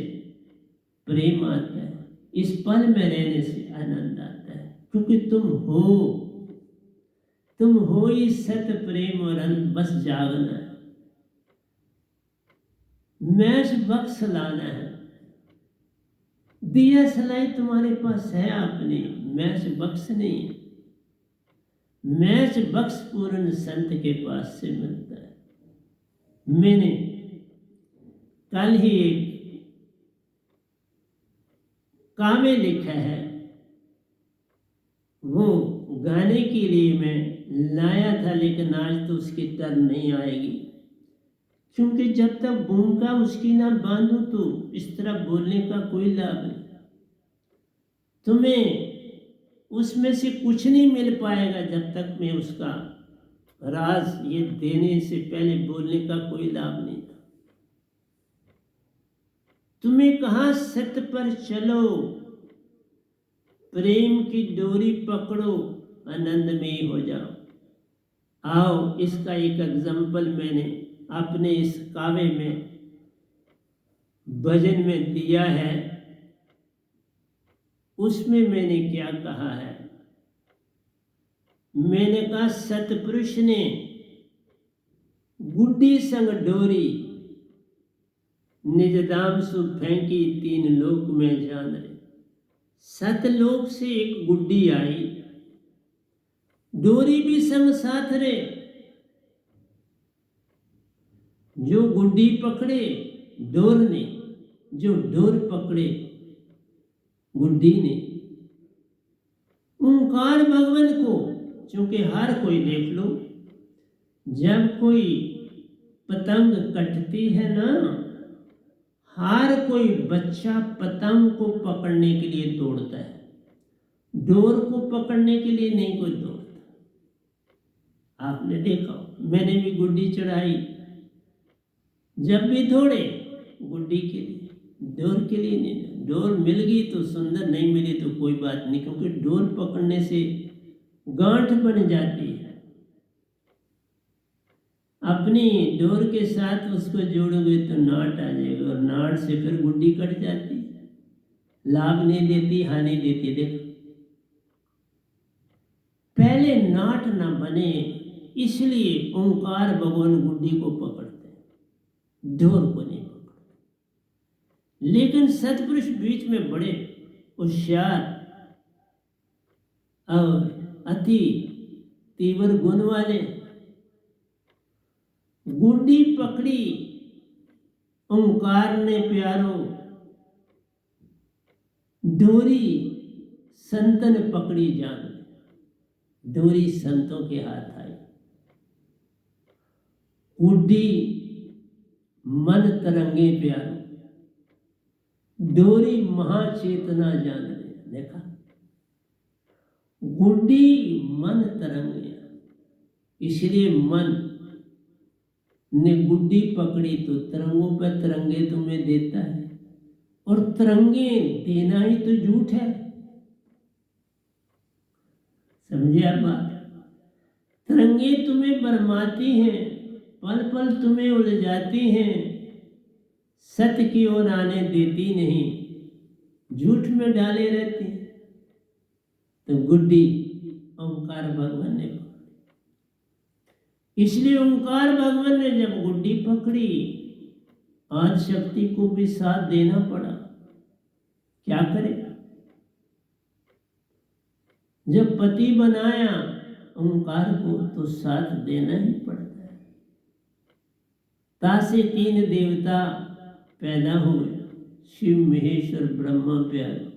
प्रेम आता है। इस पल में रहने से आनंद आता है, क्योंकि तुम हो ही सत्य प्रेम और आनंद। बस जागना है, मैच बक्स लाना है। दिया सलाई तुम्हारे पास है अपनी, मैच बक्स नहीं। मैच बक्स पूर्ण संत के पास से मिलता है। मैंने कल ही एक काव्य लिखा है, वो गाने के लिए मैं लाया था, लेकिन आज तो उसकी टर्न नहीं आएगी, क्योंकि जब तक भूमिका उसकी ना बांधू तो इस तरह बोलने का कोई लाभ नहीं। तुम्हें उसमें से कुछ नहीं मिल पाएगा जब तक मैं उसका राज ये देने से पहले बोलने का कोई लाभ नहीं था। तुम्हें कहा सत्य पर चलो, प्रेम की डोरी पकड़ो, आनंदमय हो जाओ। आओ, इसका एक एग्जाम्पल मैंने अपने इस कावे में भजन में दिया है। उसमें मैंने क्या कहा है? मैंने कहा, सतपुरुष ने गुड्डी संग डोरी, निज दाम सु फेंकी, तीन लोक में जान रहे। सतलोक से एक गुड्डी आई, डोरी भी संग साथ रे। जो गुड्डी पकड़े डोर ने, जो डोर पकड़े गुड्डी ने। ओंकार भगवान को, क्योंकि हर कोई देख लो, जब कोई पतंग कटती है ना, हर कोई बच्चा पतंग को पकड़ने के लिए दौड़ता है, डोर को पकड़ने के लिए नहीं कोई दौड़ता। आपने देखा, मैंने भी गुड्डी चढ़ाई, जब भी दौड़े गुड्डी के लिए, डोर के लिए नहीं। डोर मिल गई तो सुंदर, नहीं मिली तो कोई बात नहीं, क्योंकि डोर पकड़ने से गांठ बन जाती है। अपनी डोर के साथ उसको जोड़ोगे तो नाट आ जाएगा, और नाट से फिर गुड्डी कट जाती है, लाभ नहीं देती, हानि देती। देखो, पहले नाट ना बने, इसलिए ओंकार भगवान गुड्डी को पकड़ते हैं, डोर को नहीं पकड़ते। लेकिन सतपुरुष बीच में बड़े होशियार और अति तीव्र गुण वाले। गुड्डी पकड़ी ओंकार ने प्यारो, डोरी संतन पकड़ी जान। डोरी संतों के हाथ आई, गुड्डी मन तरंगे प्यारो, डोरी महाचेतना जान रहे। देखा, गुड्डी मन तरंगे, इसलिए मन ने गुड्डी पकड़ी तो तरंगों पर तरंगे तुम्हें देता है, और तरंगे देना ही तो झूठ है। समझे आप बात? तरंगे तुम्हें बरमाती हैं, पल पल तुम्हें उलझाती हैं, सत्य की ओर आने देती नहीं, झूठ में डाले रहती। तो गुड्डी ओंकार भगवान ने, इसलिए ओंकार भगवान ने जब गुड्डी पकड़ी, आदि शक्ति को भी साथ देना पड़ा। क्या करे, जब पति बनाया ओंकार को तो साथ देना ही पड़ता है। तासे तीन देवता पैदा हुए, शिव महेश्वर ब्रह्मा प्यारे।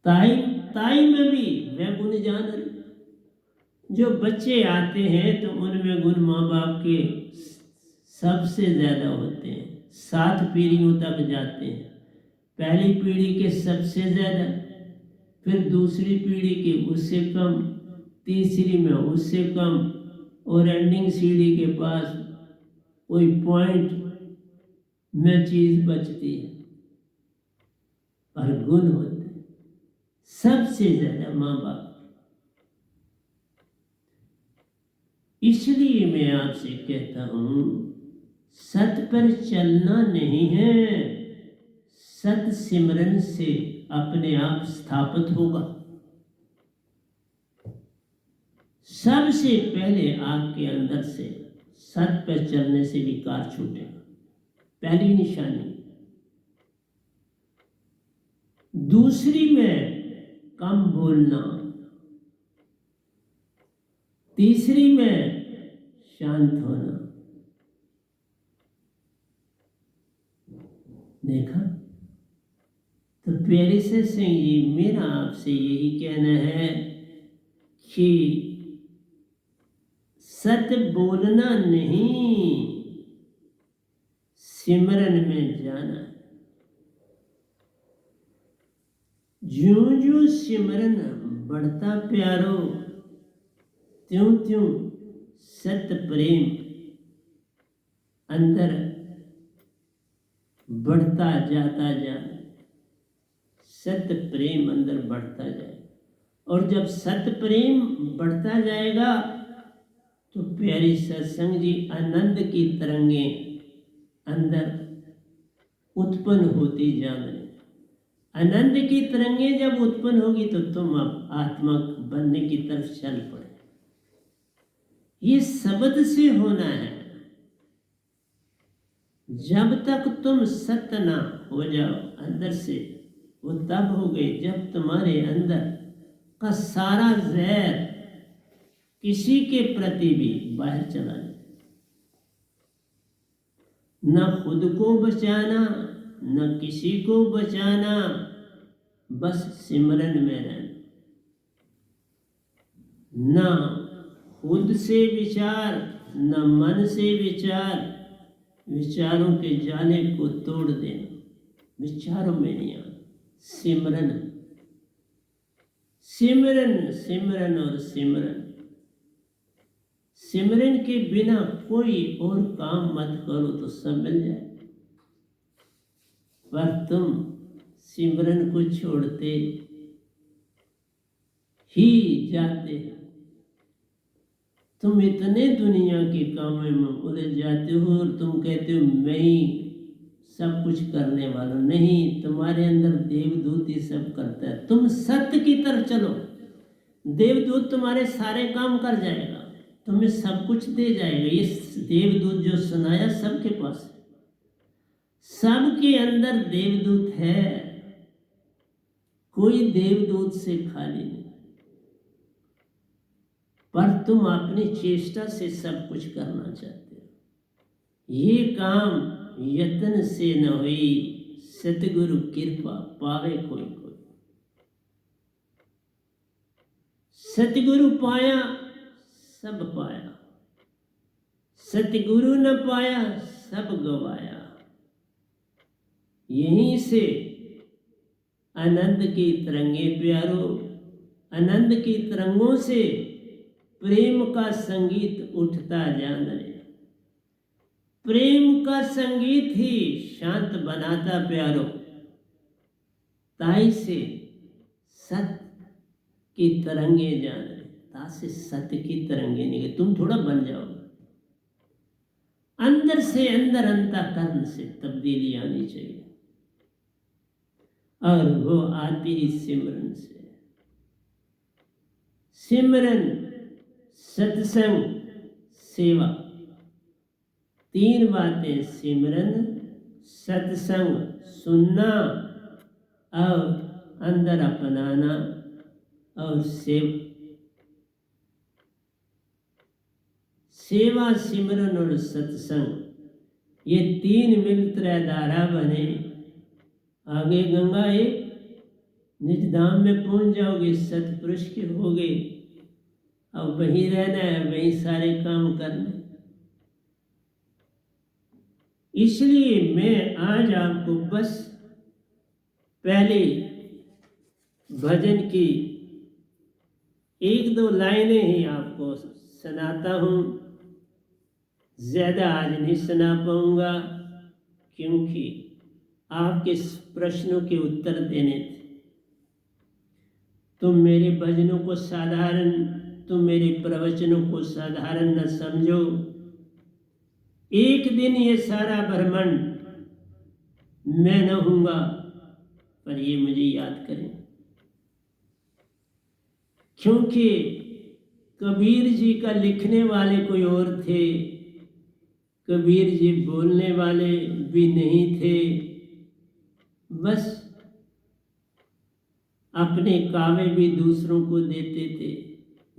ताई में भी वह गुण जान रहे। जो बच्चे आते हैं तो उनमें गुण माँ बाप के सबसे ज्यादा होते हैं, 7 पीढ़ियों तक जाते हैं। पहली पीढ़ी के सबसे ज्यादा, फिर दूसरी पीढ़ी के उससे कम, तीसरी में उससे कम, और एंडिंग सीढ़ी के पास कोई पॉइंट में चीज बचती है, पर गुण होते हैं सबसे ज्यादा माँ बाप। इसलिए मैं आपसे कहता हूं, सत पर चलना नहीं है, सत सिमरन से अपने आप स्थापित होगा। सबसे पहले आपके अंदर से सत पर चलने से विकार छूटेगा, पहली निशानी। दूसरी में कम बोलना, तीसरी में शांत होना। देखा? तो प्यारे सत्संग जी, मेरा आपसे यही कहना है कि सत्य बोलना नहीं, सिमरन में जाना है। ज्यों ज्यों सिमरन बढ़ता प्यारो, त्यों त्यों सत्य प्रेम अंदर बढ़ता जाता जा। सत्य प्रेम अंदर बढ़ता जाएगा। और जब सत्य प्रेम बढ़ता जाएगा तो प्यारी सत्संग जी आनंद की तरंगें अंदर उत्पन्न होती जा रही। आनंद की तरंगें जब उत्पन्न होगी तो तुम अब आत्मा बनने की तरफ चल पड़े। ये शब्द से होना है। जब तक तुम सत्य ना हो जाओ अंदर से, वो तब हो गए जब तुम्हारे अंदर का सारा जहर किसी के प्रति भी बाहर चला जाए। न खुद को बचाना न किसी को बचाना, बस सिमरन में रहना। न खुद से विचार न मन से विचार, विचारों के जाले को तोड़ देना, विचारों में नहीं आना। सिमरन सिमरन सिमरन और सिमरन। सिमरन के बिना कोई और काम मत करो तो सब मिल जाए, पर तुम सिमरन को छोड़ते ही जाते हो। तुम इतने दुनिया के कामों में उलझ जाते हो और तुम कहते हो मैं ही सब कुछ करने वाला। नहीं, तुम्हारे अंदर देवदूत ही सब करता है। तुम सत्य की तरफ चलो, देवदूत तुम्हारे सारे काम कर जाएगा, तुम्हें सब कुछ दे जाएगा। ये देवदूत जो सुनाया सबके पास है, सबके अंदर देवदूत है, कोई देवदूत से खाली नहीं। पर तुम अपनी चेष्टा से सब कुछ करना चाहते हो। ये काम यत्न से न हुई, सतगुरु कृपा पावे कोई कोई। सतगुरु पाया सब पाया, सतगुरु न पाया सब गवाया। यहीं से आनंद की तरंगे प्यारो, आनंद की तरंगों से प्रेम का संगीत उठता जान रहे। प्रेम का संगीत ही शांत बनाता प्यारो। ताई से सत्य की तरंगे जान रहे, ता से सत्य की तरंगे निकले। तुम थोड़ा बन जाओगे, अंदर से अंदर अंतःकरण से तब्दीली आनी चाहिए, और वो आती ही सिमरन से। सिमरन, सत्संग, सेवा, तीन बातें। सिमरन, सत्संग सुनना और अंदर अपनाना, और सेवा। सेवा, सिमरन और सत्संग, ये तीन मिलकर धारा बने। आगे गंगा एक, निज धाम में पहुंच जाओगे, सतपुरुष के होगे। अब वहीं रहना है, वहीं सारे काम करने। इसलिए मैं आज आपको बस पहले भजन की एक दो लाइनें ही आपको सुनाता हूँ। ज़्यादा आज नहीं सुना पाऊँगा, क्योंकि आपके प्रश्नों के उत्तर देने थे। तुम मेरे भजनों को साधारण, तुम मेरे प्रवचनों को साधारण न समझो। एक दिन ये सारा ब्रह्मांड मैं न हूँगा, पर ये मुझे याद करें। क्योंकि कबीर जी का लिखने वाले कोई और थे, कबीर जी बोलने वाले भी नहीं थे। बस अपने कामे भी दूसरों को देते थे।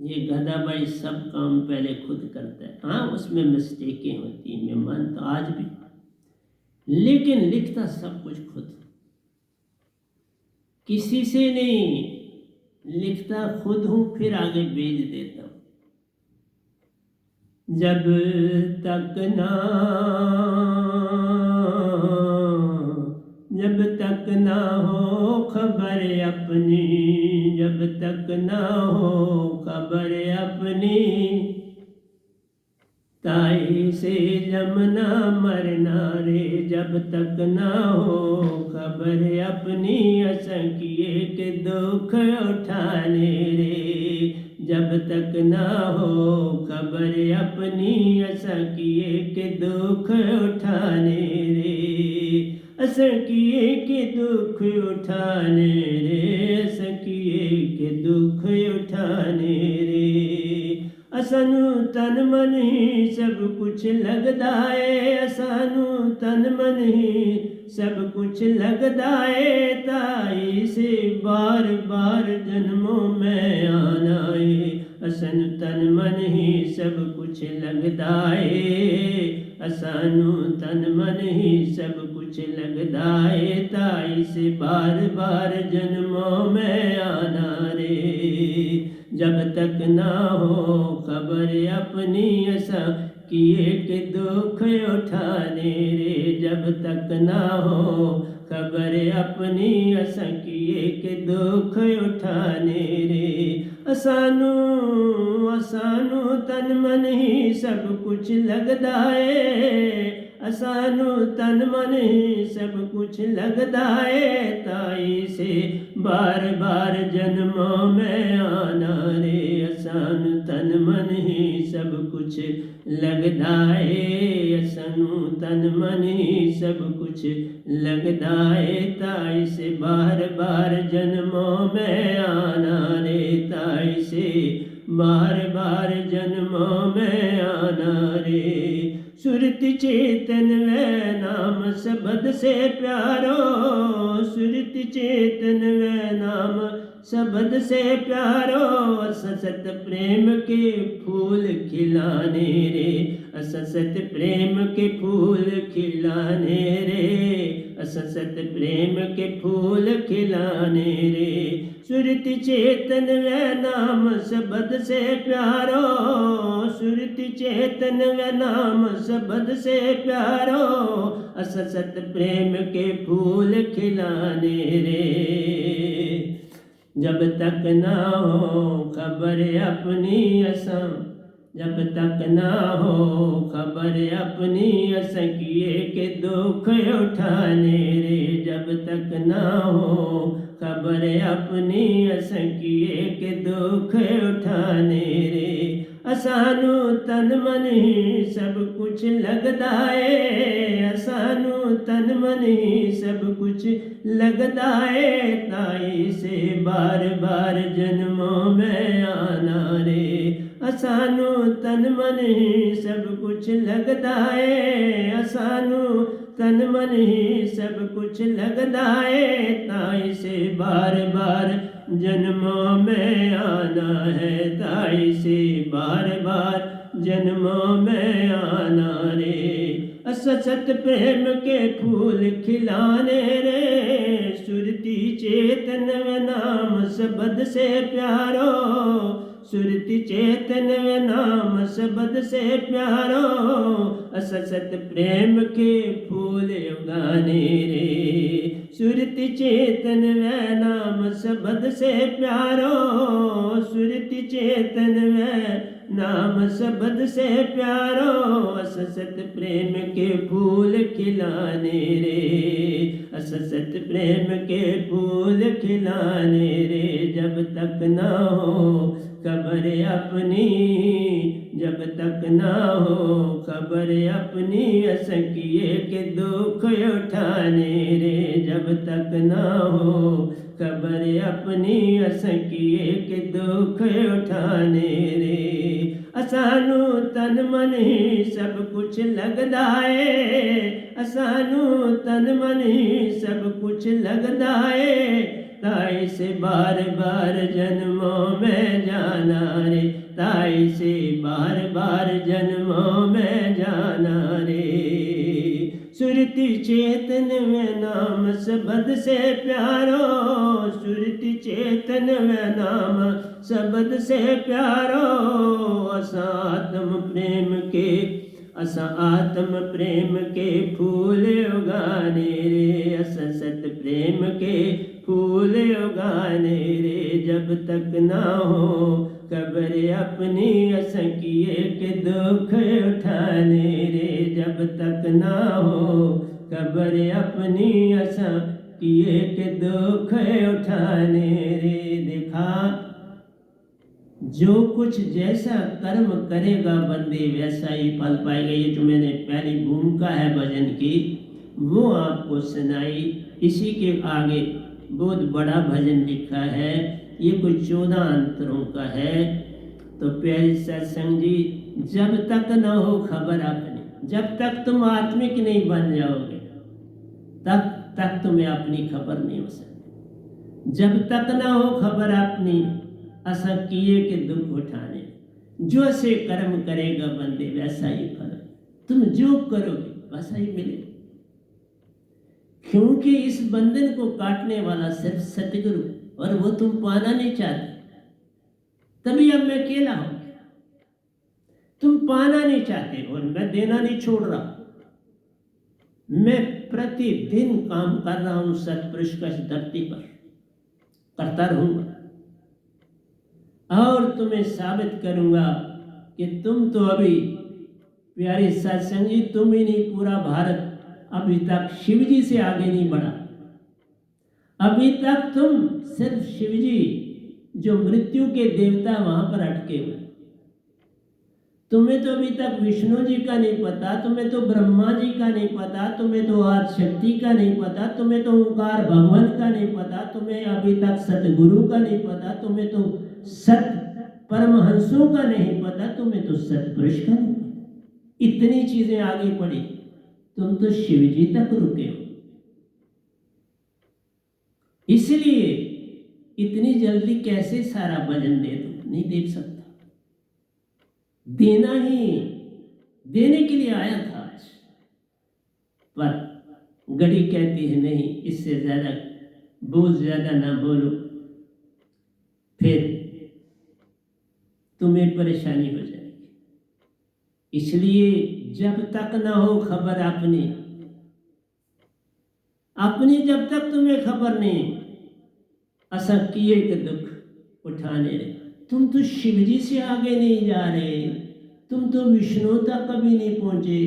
ये गधाबाई सब काम पहले खुद करता है। हाँ, उसमें मिस्टेकें होती हैं, मैं मानता आज भी, लेकिन लिखता सब कुछ खुद, किसी से नहीं। लिखता खुद हूँ, फिर आगे भेज देता हूँ। जब तक ना हो खबर अपनी, जब तक ना हो खबर अपनी, ताई से जमना मरना रे, जब तक ना हो खबर अपनी असंख्य के दुख उठाने रे, जब तक ना हो खबर अपनी असंख्य के दुख उठाने रे, असंख्य के दुख उठाने रे, असंख्य के दुख उठाने रे। असानू तन मन ही सब कुछ लगदा है, असानू तन मन ही सब कुछ लगदा है, ताई से बार बार जन्मों में आना है। असन तन मन ही सब कुछ लगदा है, असानू तन मन ही सब कुछ लगदा है, ताई से बार बार जन्मों में आना रे, जब तक ना हो खबर अपनी असा किए के दुख उठाने रे, जब तक ना हो खबर अपनी असा किए के दुख उठाने रे। असानू असानू तन मन ही सब कुछ लगदा है, असानू तन मन ही सब कुछ लगदा है, ताई से बार बार जन्मों में आना रे, असानू तन मन ही सब कुछ लगदा है, असानू तन मन ही सब कुछ लगदा है, ताई से बार बार जन्मों में आना रे, ताई से बार बार जन्मों में आना रे। सुरति चेतन व नाम शब्द से प्यारो, सुरति चेतन व नाम शब्द से प्यारो, असत प्रेम के फूल खिलाने रे, असत प्रेम के फूल खिलाने रे, असत प्रेम के फूल खिलाने रे। सुरति चेतन व नाम शब्द से प्यारो, सुरति चेतन व नाम शब्द से प्यारो, असत प्रेम के फूल खिलाने रे, जब तक ना हो खबर अपनी असा, जब तक ना हो खबर अपनी असंख्य के दुख उठाने रे, जब तक ना हो खबर अपनी असंख्य के दुख उठाने रे। असानू तन मन ही सब कुछ लगदा है, असानू तन मन ही सब कुछ लगदा है, ताई से बार बार जन्मों में आना रे, असानू तन मन ही सब कुछ लगदा है, असानू तन मन ही सब कुछ लगदा है, ताई से बार बार जन्मों में आना है, ताई से बार बार जन्मों में आना रे। असत प्रेम के फूल खिलाने रे, सुरति चेतन व नाम शब्द से प्यारो, सुरति चेतन व नाम शब्द से प्यारो, असत प्रेम के फूल उगाने रे, सुरति चेतन व नाम शब्द से प्यारो, सुरति चेतन व नाम शब्द से प्यारो, असत प्रेम के फूल खिलाने रे, असत प्रेम के फूल खिलाने रे, जब तक ना हो खबर अपनी, जब तक ना हो खबर अपनी असंख्य के दुख उठाने रे, जब तक ना हो खबर अपनी असंख्य के दुख उठाने रे। असानू तन मन ही सब कुछ लगदा है, असानू तन मन ही सब कुछ लगदा है, ताई से बार बार जन्मों में जाना रे, ताई से बार बार जन्मों में जाना रे। सुरति चेतन में नाम शब्द से प्यारो, सुरति चेतन में नाम शब्द से प्यारो, असा आत्म प्रेम के, असा आत्म प्रेम के फूल उगाने रे, असत प्रेम के फूल उगाने रे, जब तक ना हो खबर अपनी असकिए के दुख उठाने रे, जब तक ना हो खबर अपनी असकिए के दुख उठाने रे। देखा, जो कुछ जैसा कर्म करेगा बंदे वैसा ही फल पाएगा। ये जो मैंने पहली भूमिका है भजन की वो आपको सुनाई। इसी के आगे बहुत बड़ा भजन लिखा है, ये कोई 14 अंतरों का है। तो प्यारी सत्संग जी, जब तक न हो खबर अपनी, जब तक तुम आत्मिक नहीं बन जाओगे तब तक तुम्हें अपनी खबर नहीं हो सकती। जब तक न हो खबर अपनी असकिए के दुख उठाने, जो से कर्म करेगा बंदे वैसा ही फल, तुम जो करोगे वैसा ही मिलेगा। क्योंकि इस बंधन को काटने वाला सिर्फ सतगुरु, और वो तुम पाना नहीं चाहते, तभी अब मैं अकेला हूं। तुम पाना नहीं चाहते और मैं देना नहीं छोड़ रहा। मैं प्रतिदिन काम कर रहा हूं सतपुरुष का इस धरती पर, करता रहूंगा और तुम्हें साबित करूंगा कि तुम तो अभी प्यारे सत्संग जी, तुम ही नहीं पूरा भारत अभी तक शिव जी से आगे नहीं बढ़ा। अभी तक तुम सिर्फ शिव जी जो मृत्यु के देवता वहां पर अटके हुए, तुम्हें तो अभी तक विष्णु जी का नहीं पता, तुम्हें तो ब्रह्मा जी का नहीं पता, तुम्हें तो आदि शक्ति का नहीं पता, तुम्हें तो ओंकार भगवान का नहीं पता, तुम्हें अभी तक सतगुरु का नहीं पता, तुम्हें तो सत परमहंसों का नहीं पता, तुम्हें तो सतपुरुष का नहीं पता। इतनी चीजें आगे पड़ी, तुम तो शिव जी तक रुके हो। इसलिए इतनी जल्दी कैसे सारा भजन दे दो, नहीं दे सकता। देना ही, देने के लिए आया था आज, पर घड़ी कहती है नहीं, इससे ज्यादा बहुत ज्यादा ना बोलो, फिर तुम्हें परेशानी हो जाएगी। इसलिए जब तक ना हो खबर अपनी, अपनी जब तक तुम्हें खबर नहीं, असकिए के दुख उठाने रहे। तुम तो शिव जी से आगे नहीं जा रहे, तुम तो विष्णु तक कभी नहीं पहुंचे,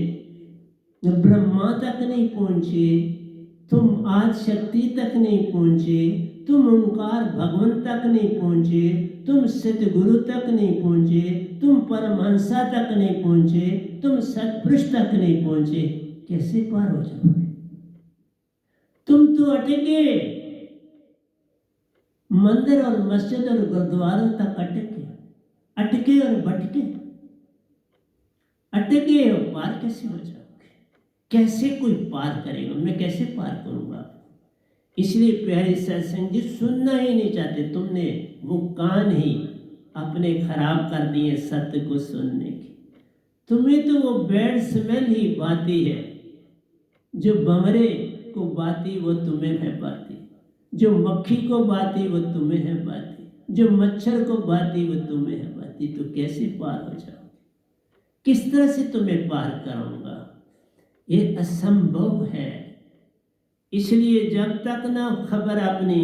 ब्रह्मा तक नहीं पहुंचे, तुम आदि शक्ति तक नहीं पहुंचे, तुम ओंकार भगवान तक नहीं पहुंचे, तुम सतगुरु तक नहीं पहुंचे, तुम परमहंसा तक नहीं पहुंचे, तुम सतपुरुष तक नहीं पहुंचे, कैसे पार हो जाओगे? तुम तो अटके मंदिर और मस्जिद और गुरुद्वारों तक, अटके और भटके, अटके और पार कैसे हो जाओगे? कैसे कोई पार करेगा? मैं कैसे पार करूंगा? इसलिए प्यारे सत्संग जी, सुनना ही नहीं चाहते। तुमने वो कान ही अपने खराब कर दिए सत्य को सुनने की। तुम्हें तो वो बैड स्मेल ही बाती है, जो बमरे को बाती वो तुम्हें है बाती, जो मक्खी को बाती वो तुम्हें है बाती, जो मच्छर को बाती वो तुम्हें है बाती। तो कैसे पार हो जाओगे? किस तरह से तुम्हें पार कराऊंगा? ये असंभव है। इसलिए जब तक ना खबर अपनी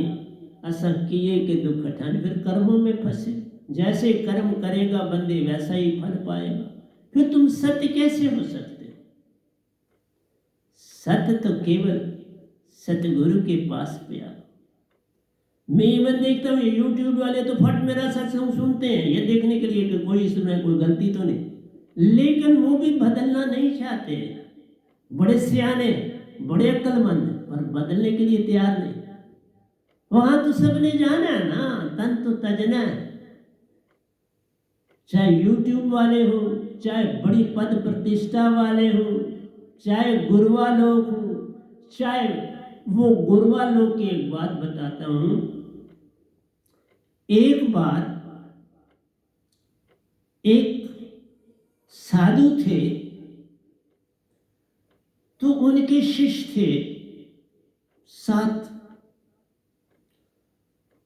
असकिए के दुख हटाने, फिर कर्मों में फंसे। जैसे कर्म करेगा बंदे वैसा ही फल पाएगा। फिर तुम सत्य कैसे हो सकते? सत्य तो केवल सतगुरु के पास पे आओ। मैं इवन देखता हूँ यूट्यूब वाले तो फट मेरा सत्संग सुनते हैं ये देखने के लिए कि कोई इसमें कोई गलती तो नहीं, लेकिन वो भी बदलना नहीं चाहते। बड़े सियाने, बड़े अक्लमंद, पर बदलने के लिए तैयार नहीं। वहां तो सबने जाना है ना, तन तो तजना है। चाहे यूट्यूब वाले हो, चाहे बड़ी पद प्रतिष्ठा वाले हो, चाहे गुरुआ लोग हो, चाहे वो गुरुआ लोग की एक बात बताता हूं। एक बार एक साधु थे, तो उनके शिष्य थे 7।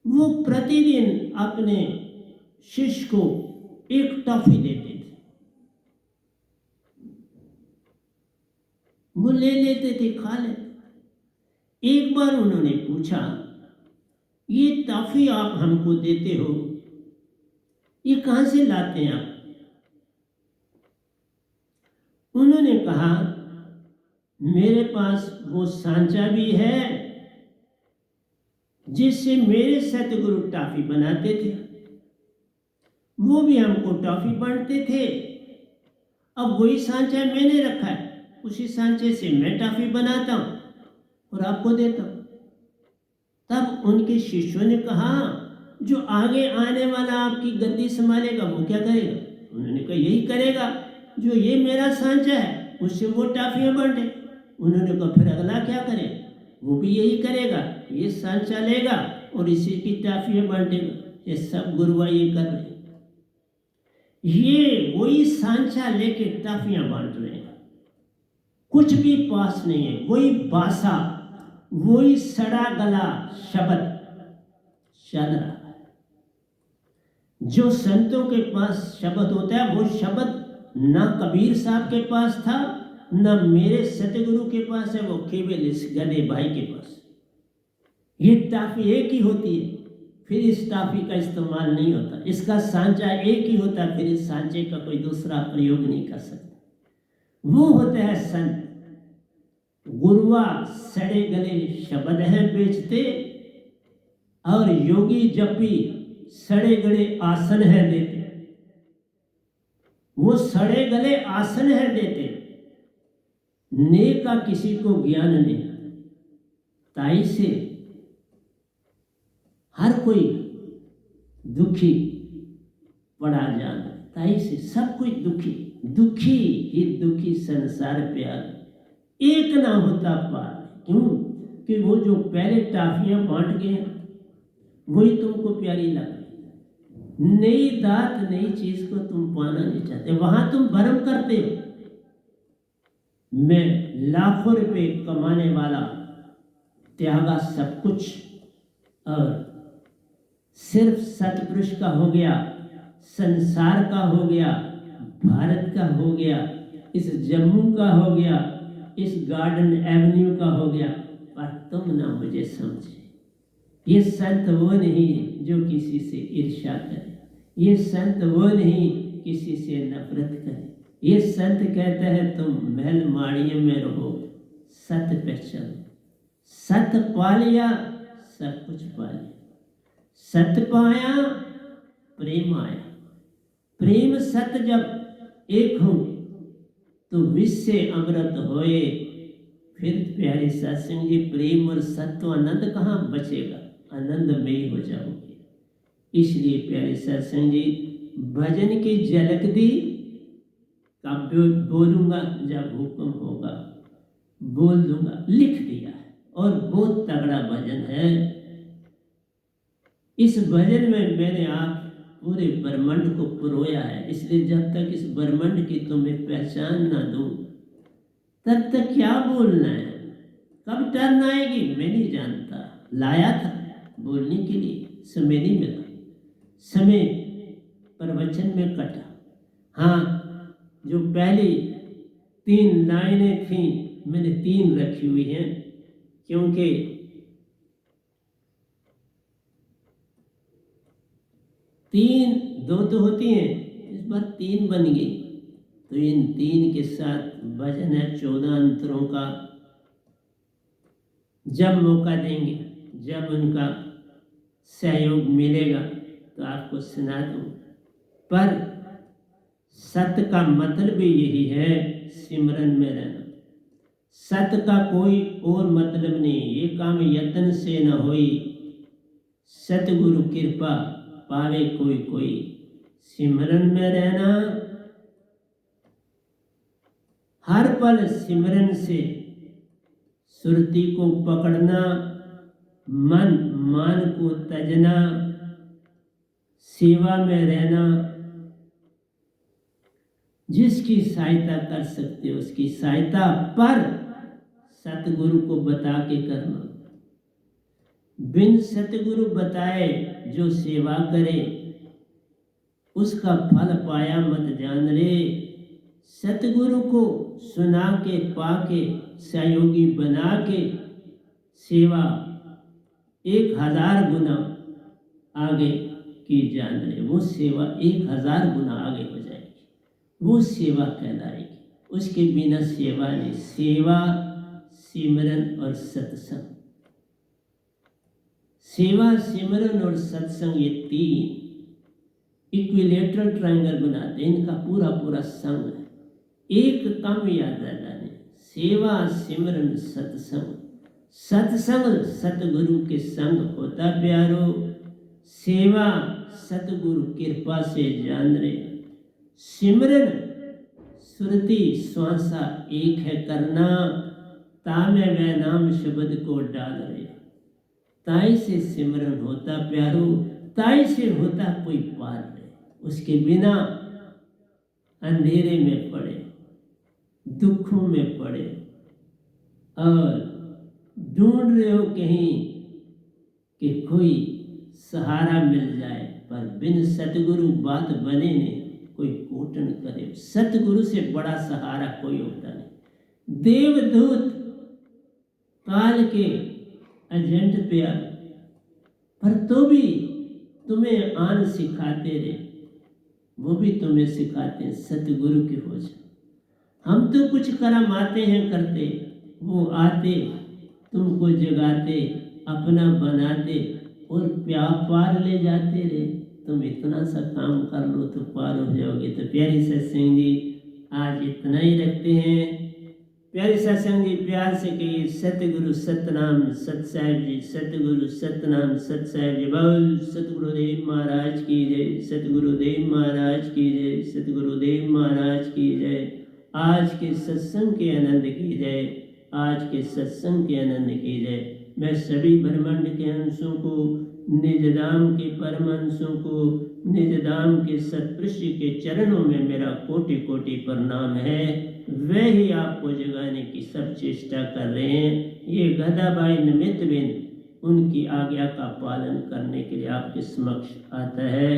वो प्रतिदिन अपने शिष्य को एक टॉफी देते थे, वो ले लेते थे, खा लेते। एक बार उन्होंने पूछा ये टॉफी आप हमको देते हो, ये कहाँ से लाते हैं आप? उन्होंने कहा, मेरे पास वो सांचा भी है जिससे मेरे सतगुरु टॉफी बनाते थे, वो भी हमको टॉफी बांटते थे। अब वही सांचा मैंने रखा है, उसी सांचे से मैं टॉफी बनाता हूँ और आपको देता हूँ। तब उनके शिष्यों ने कहा, जो आगे आने वाला आपकी गद्दी संभालेगा वो क्या करेगा? उन्होंने कहा, यही करेगा जो ये मेरा सांचा है, उससे वो टॉफियाँ बांटे। उन्होंने कहा, फिर अगला क्या करे? वो भी यही करेगा, ये सांचा लेगा और इसी की टॉफियाँ बांटेगा। ये सब गुरुआ ये कर रहे हैं, ये वही सांचा लेके टॉफियाँ बांट रहे हैं। कुछ भी पास नहीं है, वही बासा, वही सड़ा गला शब्द चल रहा है। जो संतों के पास शब्द होता है, वो शब्द ना कबीर साहब के पास था, ना मेरे सतगुरु के पास है, वो केवल इस गधे भाई के पास। ये टाफी एक ही होती है, फिर इस टाफी का इस्तेमाल नहीं होता। इसका सांचा एक ही होता है, फिर इस सांचे का कोई दूसरा प्रयोग नहीं कर सकता। वो होता है संत। गुरुआ सड़े गले शब्द हैं बेचते, और योगी जपी सड़े गले आसन है देते। वो सड़े गले आसन है देते, नेका किसी को ज्ञान नहीं। ताई से हर कोई दुखी पड़ा जाना, ताई से सब कोई दुखी, दुखी ही दुखी संसार प्यार, एक ना होता पार। क्यों? कि वो जो पहले टाफियां बांट गए वही तुमको प्यारी लग रही। नई दात नई चीज को तुम पाना नहीं चाहते, वहां तुम भरम करते हो। मैं लाखों रुपए कमाने वाला त्यागा सब कुछ और सिर्फ सतपुरुष का हो गया, संसार का हो गया, भारत का हो गया, इस जम्मू का हो गया, इस गार्डन एवेन्यू का हो गया, पर तुम ना मुझे समझे। ये संत वो नहीं जो किसी से ईर्ष्या करे, ये संत वो नहीं किसी से नफरत करे। ये संत कहता है तुम महल माड़ियों में रहो, सत पे चलो। सत पा लिया, सब कुछ पा लिया। सत पाया, प्रेम आया। प्रेम सत जब एक हो तो विष से अमृत होए। फिर प्यारे सत्संग जी, प्रेम और सत्व आनंद कहाँ बचेगा? आनंद में ही हो जाओगे। इसलिए प्यारे सत्संग जी, भजन की झलक दी कब बोलूंगा? जब हुक्म होगा बोल दूंगा। लिख दिया है और बहुत तगड़ा भजन है। इस भजन में मैंने आप पूरे ब्रह्मांड को पुरोया है। इसलिए जब तक इस ब्रह्मांड की तुम्हें पहचान ना दूं, तब तक क्या बोलना है? कब टर्न आएगी मैं नहीं जानता। लाया था बोलने के लिए, समय नहीं मिला, समय प्रवचन में कटा। हाँ, जो पहली 3 लाइनें थी मैंने 3 रखी हुई हैं, क्योंकि 3 2 तो होती हैं, इस बार 3 बन गई। तो इन 3 के साथ भजन है 14 अंतरों का। जब मौका देंगे, जब उनका सहयोग मिलेगा तो आपको सुना दूं। पर सत्य का मतलब भी यही है, सिमरन में रहना। सत्य का कोई और मतलब नहीं। ये काम यत्न से न होई, सतगुरु कृपा पावे कोई कोई। सिमरन में रहना, हर पल सिमरन से सुरती को पकड़ना, मन मान को तजना, सेवा में रहना। जिसकी सहायता कर सकते हो उसकी सहायता, पर सतगुरु को बता के करना। बिन सतगुरु बताए जो सेवा करे, उसका फल पाया मत जान रे। सतगुरु को सुना के पाके सहयोगी बना के सेवा 1000 गुना आगे की जान रहे, वो सेवा 1000 गुना आगे हो जाएगी, वो सेवा कहलाएगी। उसके बिना सेवा नहीं। सेवा, सिमरन और सत्संग, सेवा, सिमरन और सत्संग, ये 3 इक्विलेटरल ट्रायंगल बनाते हैं, इनका पूरा पूरा संग है। एक कम याद रहने, सेवा, सिमरन, सत्संग। सत्संग सतगुरु के संग होता प्यारो, सेवा सतगुरु कृपा से जान रे, सिमरन सुरति श्वासा एक है करना, तामे वह नाम शब्द को डाल रहे। ताई से सिमरन होता प्यारो, ताई से होता कोई पार रहे। उसके बिना अंधेरे में पड़े, दुखों में पड़े और ढूंढ रहे हो कहीं कि कोई सहारा मिल जाए, पर बिन सतगुरु बात बने नहीं, कोई कोटन करे। सतगुरु से बड़ा सहारा कोई होता नहीं। देवदूत काल के एजेंट पे आ, पर तो भी तुम्हें आन सिखाते रहे, वो भी तुम्हें सिखाते हैं सतगुरु की खोज। हम तो कुछ कर्म आते हैं करते, वो आते तुमको जगाते, अपना बनाते और पार ले जाते रहे। तुम इतना सा काम कर लो तो पार हो जाओगे। तो प्यारी सत्संग जी, आज इतना ही रखते हैं। प्यारी सत्संग जी, प्यार से कहिए सतगुरु सतनाम सत साहिब जी, सतगुरु सतनाम सत साहिब जी। बोल सतगुरुदेव महाराज की जय, सतगुरुदेव महाराज की जय, सतगुरुदेव महाराज की जय। आज के सत्संग के आनंद की जय, आज के सत्संग के आनंद की जय। मैं सभी ब्रह्मांड के अंशों को, निज धाम के परम अंशों को, निज धाम के सत्पुरुष के चरणों में मेरा कोटि कोटि प्रणाम है। वे ही आपको जगाने की सब चेष्टा कर रहे हैं। ये गदाबाई निमित्त बिन उनकी आज्ञा का पालन करने के लिए आपके समक्ष आता है।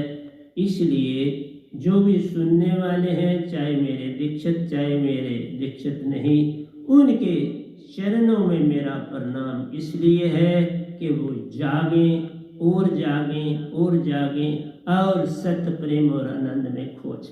इसलिए जो भी सुनने वाले हैं, चाहे मेरे दीक्षित चाहे मेरे दीक्षित नहीं, उनके चरणों में मेरा प्रणाम इसलिए है कि वो जागें और जागें और जागें और सत्य प्रेम और आनंद में खोज